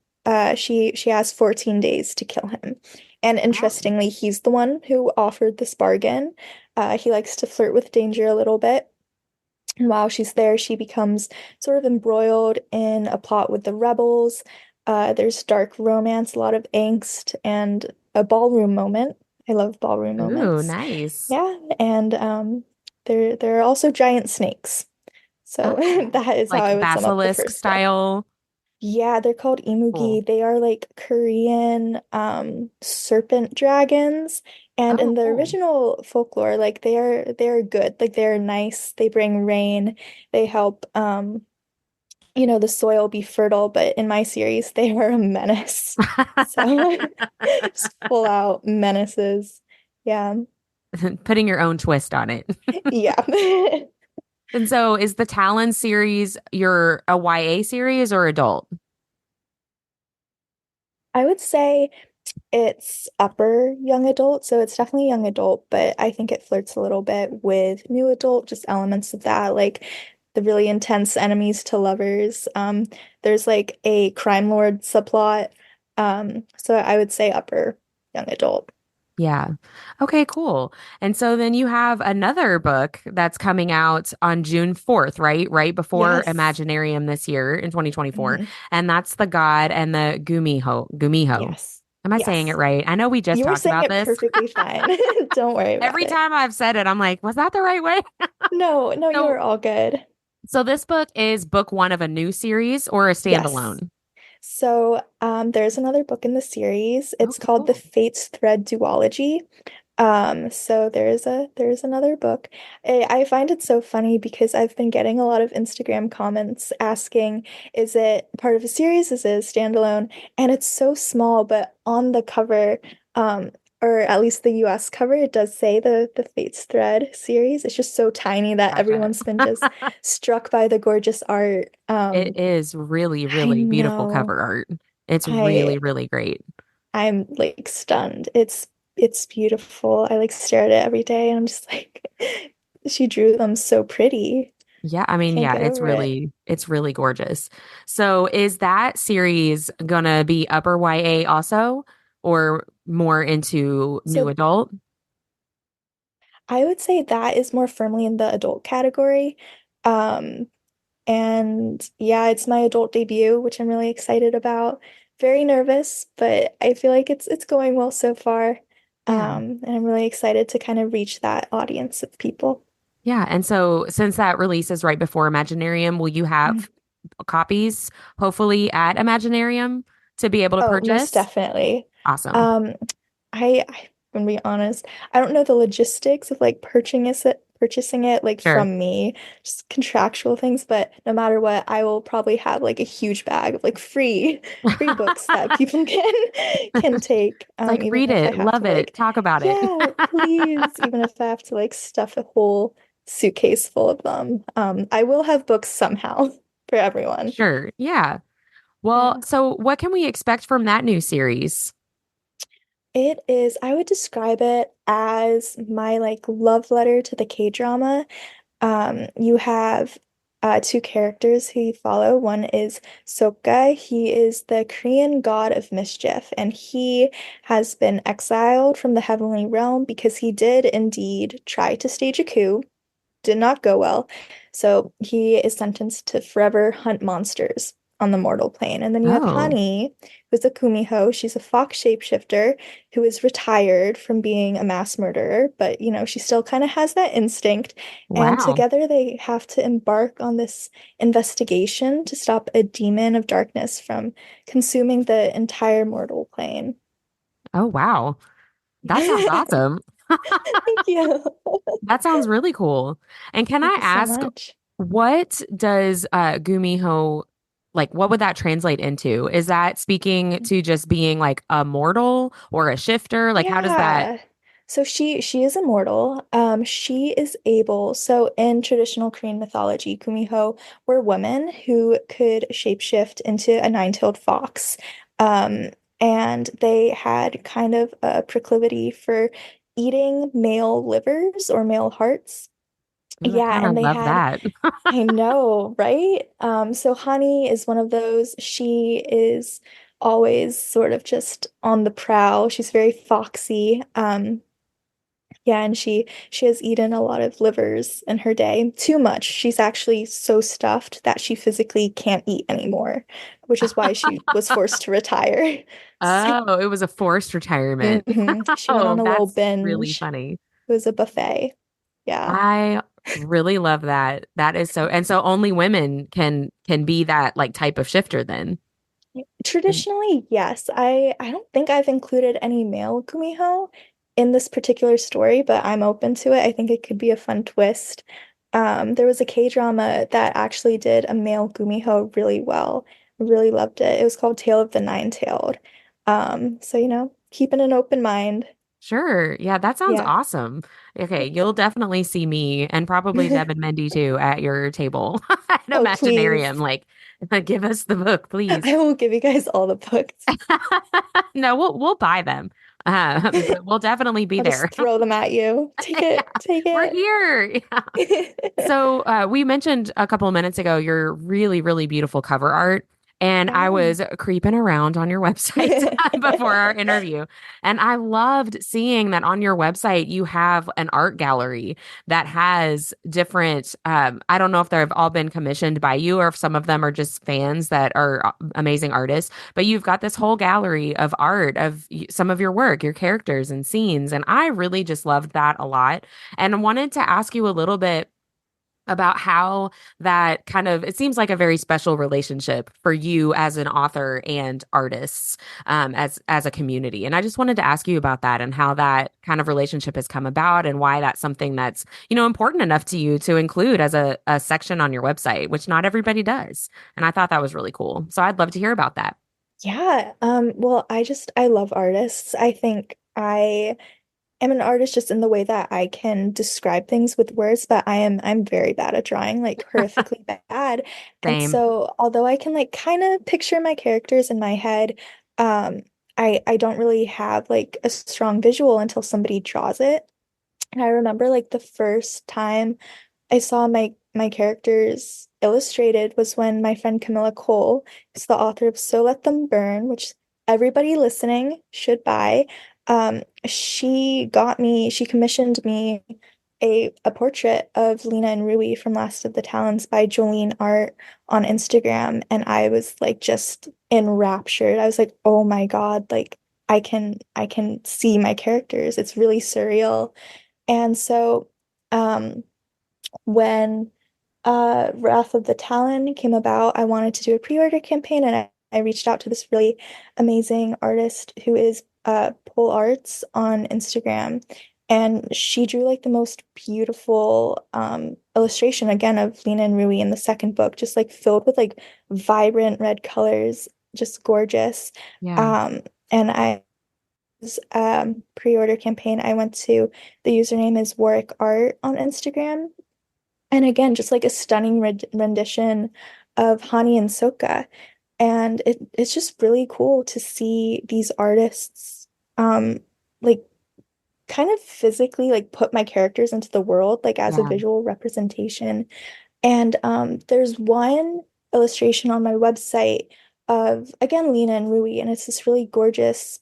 she has 14 days to kill him. And Oh. interestingly, he's the one who offered this bargain. He likes to flirt with danger a little bit. And while she's there, she becomes sort of embroiled in a plot with the rebels. There's dark romance, a lot of angst, and a ballroom moment. I love ballroom Ooh, moments. nice. Yeah, and there are also giant snakes. So Oh, that is how like I would sum up the basilisk first book. style. Yeah, they're called Cool. imugi. They are like Korean serpent dragons. And in Oh, the cool. original folklore, like they are good. Like they're nice. They bring rain. They help the soil be fertile, but in my series, they are a menace. So just full out menaces. Yeah. Putting your own twist on it. Yeah. And so is the Talon series your a YA series or adult? I would say it's upper young adult, so it's definitely young adult, but I think it flirts a little bit with new adult, just elements of that, like the really intense enemies to lovers. There's like a crime lord subplot. So I would say upper young adult. Yeah. Okay, cool. And so then you have another book that's coming out on June 4th, right? Right before Yes. Imaginarium this year in 2024. Mhm. And that's The God and the Gumiho. Gumiho. Yes. Am I saying it Yes. right? I know we just You were talked saying about it this. perfectly fine. Don't worry about Every it. time I've said it, I'm like, was that the right way? No, no, you So, are all good. so this book is book one of a new series or a Yes. standalone? So, there's another book in the series. It's Okay, called The cool. Fates Thread Duology. So there's another book. I find it so funny because I've been getting a lot of Instagram comments asking, is it part of a series? Is it a standalone? And it's so small, but on the cover, or at least the US cover, it does say the Fates Thread series. It's just so tiny that Gotcha. everyone's been just struck by the gorgeous art. It is really, I really beautiful know. cover art. It's really, I really great. I'm like stunned. It's beautiful. I like stare at it every day and I'm just like she drew them so pretty. Yeah, I I mean, can't yeah, get over it. it's really gorgeous. So is that series gonna be upper YA also or more into new So adult? I would say that is more firmly in the adult category. Um and yeah, it's my adult debut, which I'm really excited about. Very nervous, but I feel like it's going well so far. Yeah. And I'm really excited to kind of reach that audience of people. Yeah. And so since that releases right before Imaginarium, will you Mhm. have copies hopefully at Imaginarium to be able to Oh, most purchase? definitely. Awesome. Um, I'm gonna be honest. I don't know the logistics of like purchasing it like Sure. from me, just contractual things, but no matter what, I will probably have like a huge bag of like free books that people can take. It's like Even read if I it, have to love it, like, talk about it. yeah, please, even if I have to like stuff a whole suitcase full of them. I will have books somehow for everyone. Sure. Yeah. Well, Yeah. so what can we expect from that new series? It is, I would describe it as my like love letter to the K-drama. You have two characters who you follow. One is Sokka. He is the Korean god of mischief, and he has been exiled from the heavenly realm because he did indeed try to stage a coup, did not go well. So he is sentenced to forever hunt monsters. on the mortal plane. And then you have Oh, Hani, who's a kumiho. She's a fox shapeshifter who is retired from being a mass murderer, but she still kind of has that instinct. And wow. together they have to embark on this investigation to stop a demon of darkness from consuming the entire mortal plane. Oh, wow. That sounds awesome. Thank you. That sounds really cool. And can Thank I you so ask, much. what does Gumiho, like, what would that translate into? Is that speaking to just being like a mortal or a shifter? Like, how does that? Yeah. So she is immortal. She is able, so in traditional Korean mythology, Kumiho were women who could shapeshift into a nine-tailed fox. Um, and they had kind of a proclivity for eating male livers or male hearts. Ooh, I Yeah, kind and of they love had, that. I know, right? So Hani is one of those. She is always sort of just on the prowl. She's very foxy. Yeah, and she has eaten a lot of livers in her day. Too much. She's actually so stuffed that she physically can't eat anymore, which is why she was forced to retire. So, Oh, it was a forced retirement. she went on Oh, a little that's really binge. funny. It was a buffet. Yeah. I really love that. That is so, and so only women can be that like type of shifter then. Traditionally, yes. I don't think I've included any male Kumiho in this particular story, but I'm open to it. I think it could be a fun twist. There was a K-drama that actually did a male Kumiho really well. I really loved it. It was called Tale of the Nine-Tailed. So keeping an open mind. Sure. Yeah, that sounds Yeah. awesome. Okay, you'll definitely see me and probably Deb and Mendy too at your table at Oh, Imaginarium. please. Like, give us the book, please. I will give you guys all the books. No, we'll buy them. But we'll definitely be I'll there. just throw them at you. Take it. Take We're it. here. Yeah. So, we mentioned a couple of minutes ago your really, really beautiful cover art. And I Oh. was creeping around on your website before our interview. And I loved seeing that on your website, you have an art gallery that has different, I don't know if they've all been commissioned by you or if some of them are just fans that are amazing artists, but you've got this whole gallery of art of some of your work, your characters and scenes. And I really just loved that a lot and wanted to ask you a little bit about how that kind of it seems like a very special relationship for you as an author and artists as a community. And I just wanted to ask you about that and how that kind of relationship has come about and why that's something that's, important enough to you to include as a section on your website, which not everybody does. And I thought that was really cool. So I'd love to hear about that. Yeah. Well, I love artists. I think I am an artist just in the way that I can describe things with words, but I'm very bad at drawing, like horrifically bad. And Same. so although I can like kind of picture my characters in my head, um, I don't really have like a strong visual until somebody draws it. And I remember like the first time I saw my characters illustrated was when my friend Camilla Cole is the author of So Let Them Burn, which everybody listening should buy. She commissioned me a portrait of Lena and Rui from Last of the Talents by Jolene Art on Instagram, and I was like just enraptured. I was like, oh my God, like I can see my characters. It's really surreal. And so when Wrath of the Talon came about, I wanted to do a pre-order campaign, and I reached out to this really amazing artist who is Pole Arts on Instagram. And she drew like the most beautiful illustration again of Lena and Rui in the second book, just like filled with like vibrant red colors, just gorgeous. Yeah. Um, and I pre-order campaign, I went to the username is Warwick Art on Instagram. And again, just like a stunning rendition of Hani and Soka. And it's just really cool to see these artists like kind of physically like put my characters into the world like as a Yeah. visual representation. And there's one illustration on my website of again Lena and Rui, and it's this really gorgeous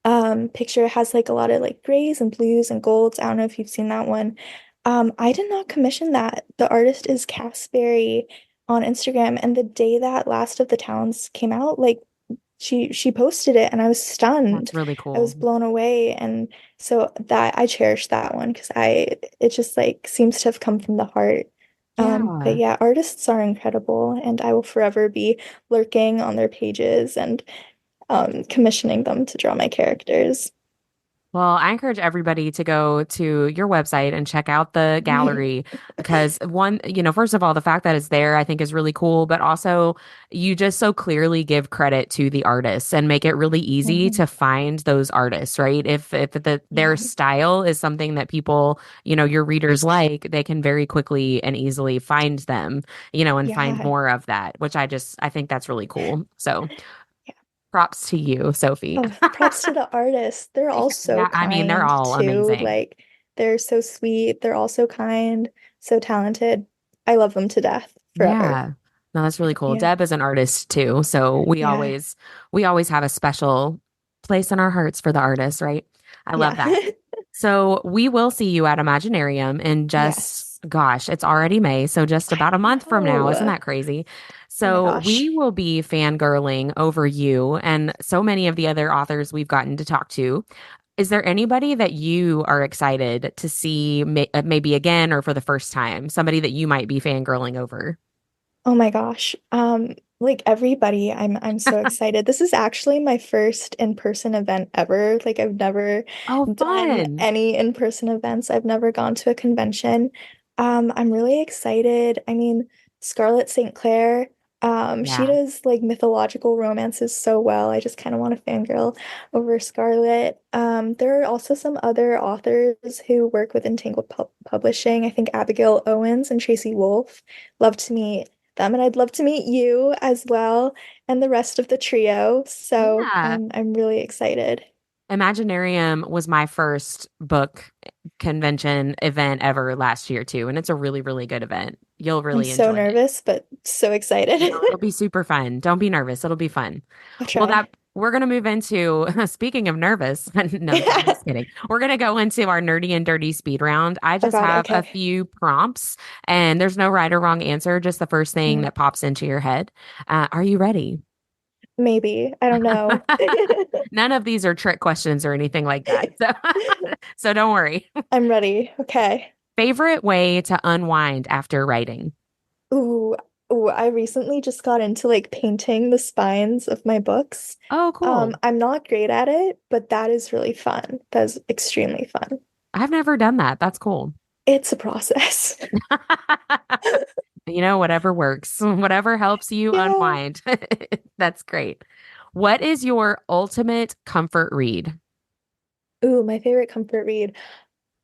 picture. It has like a lot of like grays and blues and golds. I don't know if you've seen that one. I did not commission that. The artist is Cassberry. on Instagram, and the day that Last of the Towns came out, like she posted it and I was That's stunned. really I was cool. blown away. And so that I cherish that one because I it just like seems to have come from the heart. But Yeah. yeah, artists are incredible and I will forever be lurking on their pages and commissioning them to draw my characters. Well, I encourage everybody to go to your website and check out the gallery because one, first of all, the fact that it's there, I think is really cool, but also you just so clearly give credit to the artists and make it really easy Mhm. to find those artists, right? If their Yeah. style is something that people, your readers like, they can very quickly and easily find them, and find Yeah. more of that, which I think that's really cool. So props to you, Sophie. Oh, props to the artists. They're all so Yeah, I mean, they're kind all too. amazing. Like they're so sweet. They're all so kind, so talented. I love them to death forever. Yeah. No, that's really cool. Yeah. Deb is an artist too, so Yeah. we always have a special place in our hearts for the artists, right? I love Yeah. that. So we will see you at Imaginarium in just, Yes. gosh, it's already May, so just I about a month from now. Isn't know. that crazy? Oh my So we gosh. will be fangirling over you and so many of the other authors we've gotten to talk to. Is there anybody that you are excited to see maybe again or for the first time? Somebody that you might be fangirling over? Oh my gosh. Like everybody, I'm so excited. This is actually my first in-person event ever. Like I've never Oh, done fun. any in-person events. I've never gone to a convention. I'm really excited. I mean, Scarlett St. Clair, she Yeah. does like mythological romances so well. I just kind of want to fangirl over Scarlett. There are also some other authors who work with Entangled Publishing. I think Abigail Owens and Tracy Wolfe. Love to meet them, and I'd love to meet you as well and the rest of the trio. So Yeah. I'm really excited. Imaginarium was my first book convention event ever last year too, and it's a really, really good event. You'll I'm really so enjoy it. nervous, but so excited. No, it'll be super fun. Don't be nervous. It'll be fun. I'll Well, try. that we're going to move into speaking of nervous. No, I'm just kidding. We're going to go into our nerdy and dirty speed round. I Oh just God, have a okay. few prompts and there's no right or wrong answer, just the first thing Mhm. that pops into your head. Are you ready? Maybe. I don't know. None of these are trick questions or anything like that. So, so don't worry. I'm ready. Okay. Favorite way to unwind after writing? Ooh, ooh, I recently just got into like painting the spines of my books. Oh, cool. I'm not great at it, but that is really fun. That is extremely fun. I've never done that. That's cool. It's a process. Whatever works, whatever helps you Yeah. unwind. That's great. What is your ultimate comfort read? Ooh, my favorite comfort read.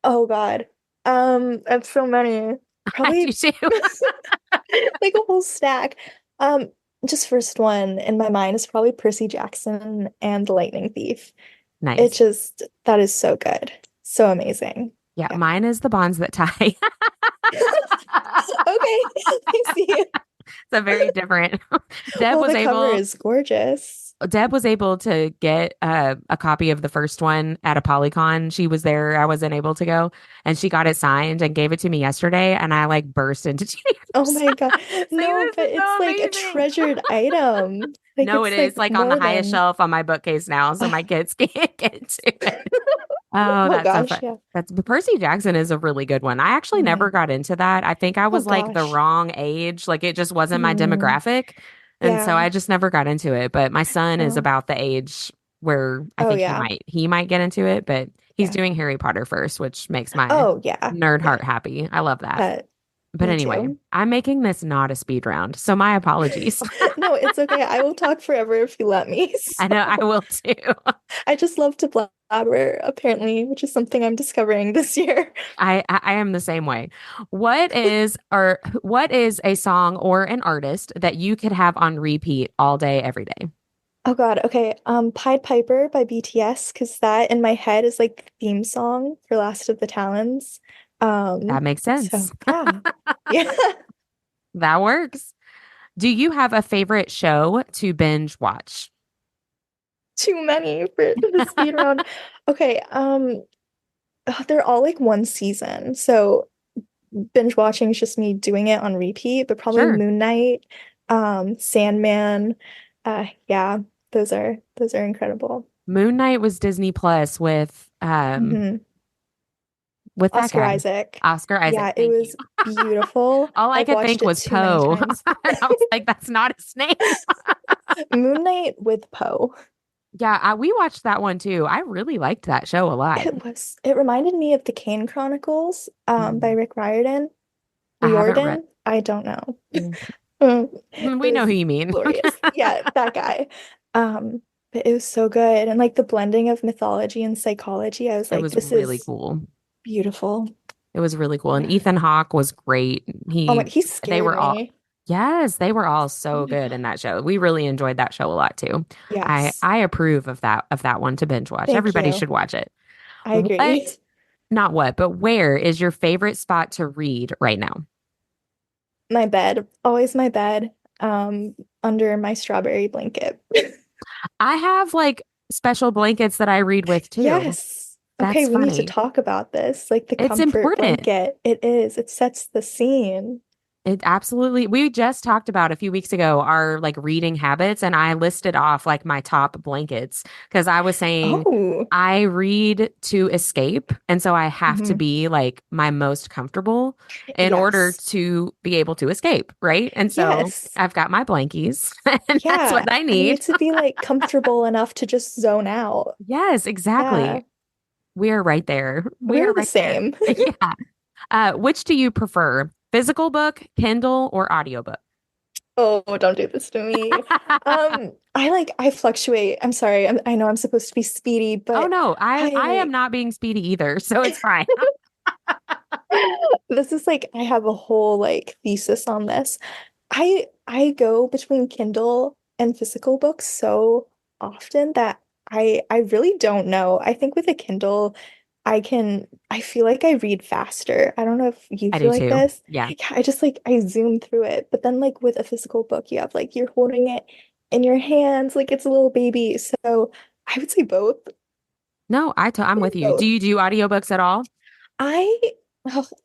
Oh God. I have so many. I do Probably too. like a whole stack. Um, just first one in my mind is probably Percy Jackson and the Lightning Thief. It Nice. just that is so good. So amazing. Yeah, Yeah. mine is the bonds that tie. Okay. I see. It's a very different. Deb Well, was the cover able is gorgeous. Deb was able to get a copy of the first one at a Polycon. She was there. I wasn't able to go, and she got it signed and gave it to me yesterday. And I like burst into Oh tears. my God. Like, No, this but is it's so like a amazing. treasured item. Like No, it it's is like like on the more highest than shelf on my bookcase now, so my kids can't get to it. Oh, oh that's so gosh, fun. yeah. That's but Percy Jackson is a really good one. I actually never Mhm. got into that. I think I Oh was like the gosh. wrong age. Like it just wasn't my Mm, demographic. And so yeah. I just never got into it. But my son is Oh. about the age where I Oh think yeah. he might get into it, but he's Yeah. doing Harry Potter first, which makes my Oh yeah. nerd Yeah. heart happy. I love that. That But me anyway, too. I'm making this not a speed round. So my apologies. No, it's okay. I will talk forever if you let me. I know I So will too. I just love to blabber, apparently, which is something I'm discovering this year. I am the same way. What is a song or an artist that you could have on repeat all day, every day? Oh God, okay. Pied Piper by BTS, because that in my head is like the theme song for Last of the Talons. That makes sense. So yeah. Yeah. That works. Do you have a favorite show to binge watch? Too many for the speed round. Okay, they're all like one season. So binge watching is just me doing it on repeat, but probably Sure. Moon Knight, Sandman. Yeah, those are incredible. Moon Knight was Disney Plus Hmm. with that Oscar guy, Isaac. Oscar Isaac. Yeah, it Thank you. was beautiful. All I I've could watched think it was too many Poe. times. And I was like, that's not his name. Moon Knight with Poe. Yeah, we watched that one too. I really liked that show a lot. It reminded me of the Kane Chronicles, by Mm. Rick Riordan. I haven't read. Riordan? I don't know. Mm. It We know was who you mean. glorious. Yeah, that guy. But it was so good. And like the blending of mythology and psychology, I was It like, was this really is cool. beautiful. It was really cool. And Yeah. Ethan Hawke was great. Oh my, he They scared were all, me. yes, they were all Oh so my good God. in that show. We really enjoyed that show a lot too. Yes. I approve of that one to binge watch. Thank Everybody you. should watch it. I What, agree. not what, but where is your favorite spot to read right now? My bed, always my bed, under my strawberry blanket. I have like special blankets that I read with too. Yes. Okay, That's we need to funny. talk about this. Like the It's comfort important. blanket. It is. It sets the scene. It absolutely, we just talked about a few weeks ago our like reading habits, and I listed off like my top blankets because I was saying Oh. I read to escape. And so I have to Hmm. be like my most comfortable in order Yes. to be able to escape. Right. And so Yes. I've got my blankies, and that's Yeah. what I I need need. to be like comfortable enough to just zone out. Yes, Yeah. exactly. We are right there. We are We're the right there. same. Yeah. Which do you prefer? Physical book, Kindle, or audiobook? Oh, don't do this to me. I fluctuate. I'm sorry. I know I'm supposed to be speedy, Oh but no, I am I not being speedy either, so it's fine. this is like I have a whole like thesis on this. I go between Kindle and physical books so often that I really don't know. I think with a Kindle, I feel like I read faster. I don't know if you I feel do like too. this. Yeah. Yeah, I just like I zoom through it. But then like with a physical book, you have like you're holding it in your hands like it's a little baby. So I would say both. No, I'm with you. Do Both. you do audiobooks at all? I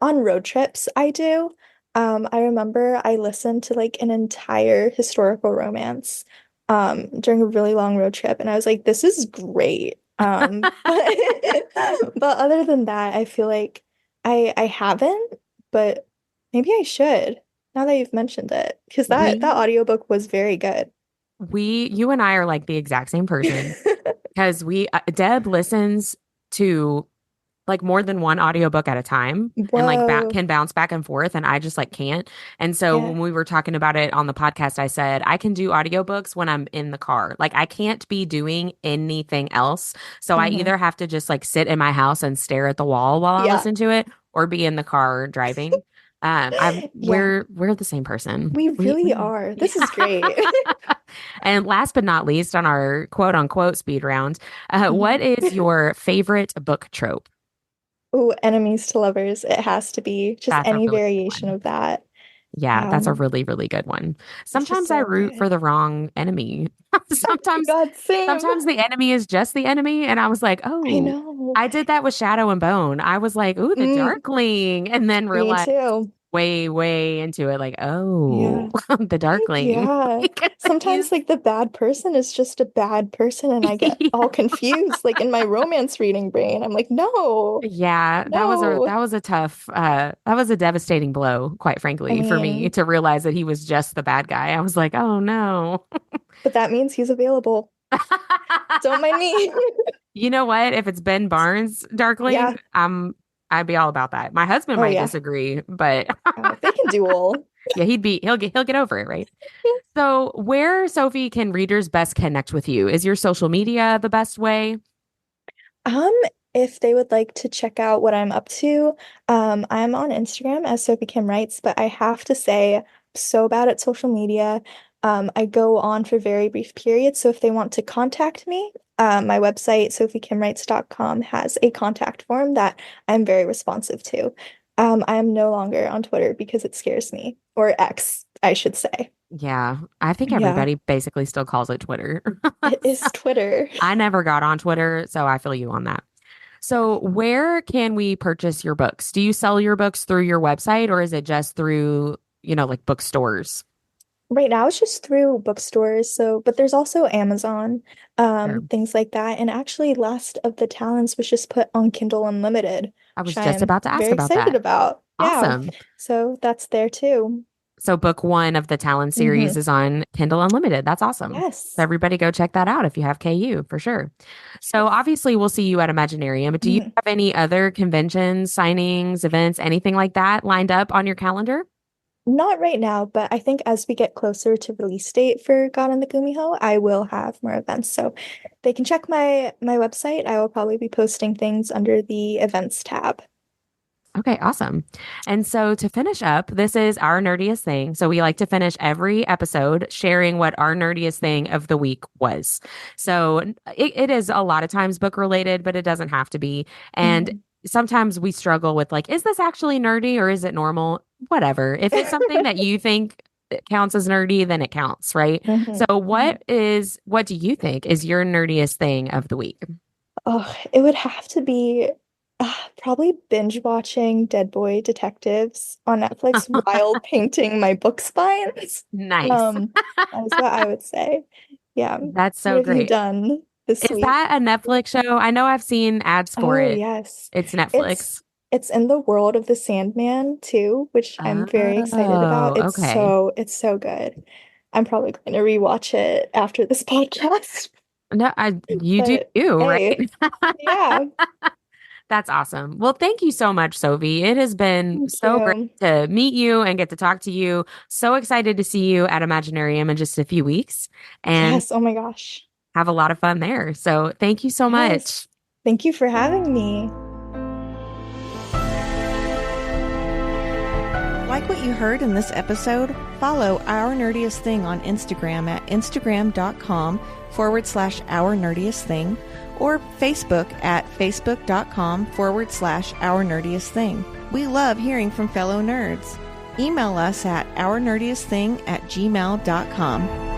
on road trips I do. I remember I listened to like an entire historical romance during a really long road trip and I was like, this is great. But other than that, I feel like I haven't, but maybe I should now that you've mentioned it. Because that We audiobook was very good. you and I are like the exact same person because Deb listens to like more than one audiobook at a time and like Whoa. can bounce back and forth, and I just like can't. And so Yeah. when we were talking about it on the podcast, I said I can do audiobooks when I'm in the car. Like I can't be doing anything else. So I Hmm. either have to just like sit in my house and stare at the wall while I Yeah. listen to it or be in the car driving. I'm Yeah. we're the same person. We really We are. yeah. This is great. And last but not least on our quote unquote speed round, Mhm. what is your favorite book trope? Ooh, enemies to lovers. It has to be just That's a any really good variation one. of that. Yeah, that's a Um, really, really good one. it's just Sometimes I so root for good. the wrong enemy. Oh my Sometimes, God, same. sometimes the enemy is just the enemy. And I was like, I oh, know. I did that with Shadow and Bone. I was like, ooh, the Mm, Darkling. And then me realized too. way, way into it, like, oh, Yeah. the Darkling. Yeah. He's Sometimes like the bad person is just a bad person and I get all confused. Like in my romance reading brain, I'm like, no, yeah, no. that was a tough that was a devastating blow, quite I frankly, for me mean, to realize that he was just the bad guy. I was like, oh no. but that means he's available. Don't mind me. You know what? If it's Ben Barnes, Yeah. Darkling, I'd be all about that. My husband Oh might yeah. disagree, but They can duel. yeah, he'll get over it, right? So, where Sophie can readers best connect with you? Is your social media the best way? Um, if they would like to check out what I'm up to, I'm on Instagram as Sophie Kim Writes, but I have to say, I'm so bad at social media. I go on for very brief periods, so if they want to contact me, my website, sophiekimwrites.com, has a contact form that I'm very responsive to. I am no longer on Twitter because it scares me, or X, I should say. Yeah, I think Yeah, everybody basically still calls it Twitter. it So, is Twitter. I never got on Twitter, so I feel you on that. So where can we purchase your books? Do you sell your books through your website or is it just through, like bookstores? Right now it's just through bookstores, but there's also Amazon, Sure. things like that. And actually Last of the Talents was just put on Kindle Unlimited, I which was I just am about to ask very about excited that. about. Yeah. Awesome. So that's there too. So book one of the Talon series is on Kindle Unlimited. That's awesome. Yes. So everybody go check that out if you have KU for sure. So obviously we'll see you at Imaginarium, but do you have any other conventions, signings, events, anything like that lined up on your calendar? Not right now, but I think as we get closer to release date for God and the Gumiho, I will have more events. So they can check my website. I will probably be posting things under the events tab. Okay, awesome. And so to finish up, this is our nerdiest thing. So we like to finish every episode sharing what our nerdiest thing of the week was. So it is a lot of times book related, but it doesn't have to be. And sometimes we struggle with like, is this actually nerdy or is it normal? Whatever. If it's something that you think counts as nerdy, then it counts, right? So what do you think is your nerdiest thing of the week? Oh, it would have to be probably binge watching Dead Boy Detectives on Netflix while painting my book spines. Nice. That is what I would say. Yeah. That's so What have you great. done this Is week? that a Netflix show? I know I've seen ads for it. Yes. It's Netflix. It's in the world of the Sandman too, which I'm very excited about. Okay. It's so good. I'm probably going to rewatch it after this podcast. No, you do But, you, hey, right? yeah. That's awesome. Well, thank you so much, Sophie. It has been Thank so you. great to meet you and get to talk to you. So excited to see you at Imaginarium in just a few weeks and Yes. Oh my gosh. have a lot of fun there. So thank you so much. Yes. Thank you for having me. Like what you heard in this episode? Follow Our Nerdiest Thing on Instagram at instagram.com/Our Nerdiest Thing or Facebook at facebook.com/Our Nerdiest Thing. We love hearing from fellow nerds. Email us at ournerdiestthing@gmail.com.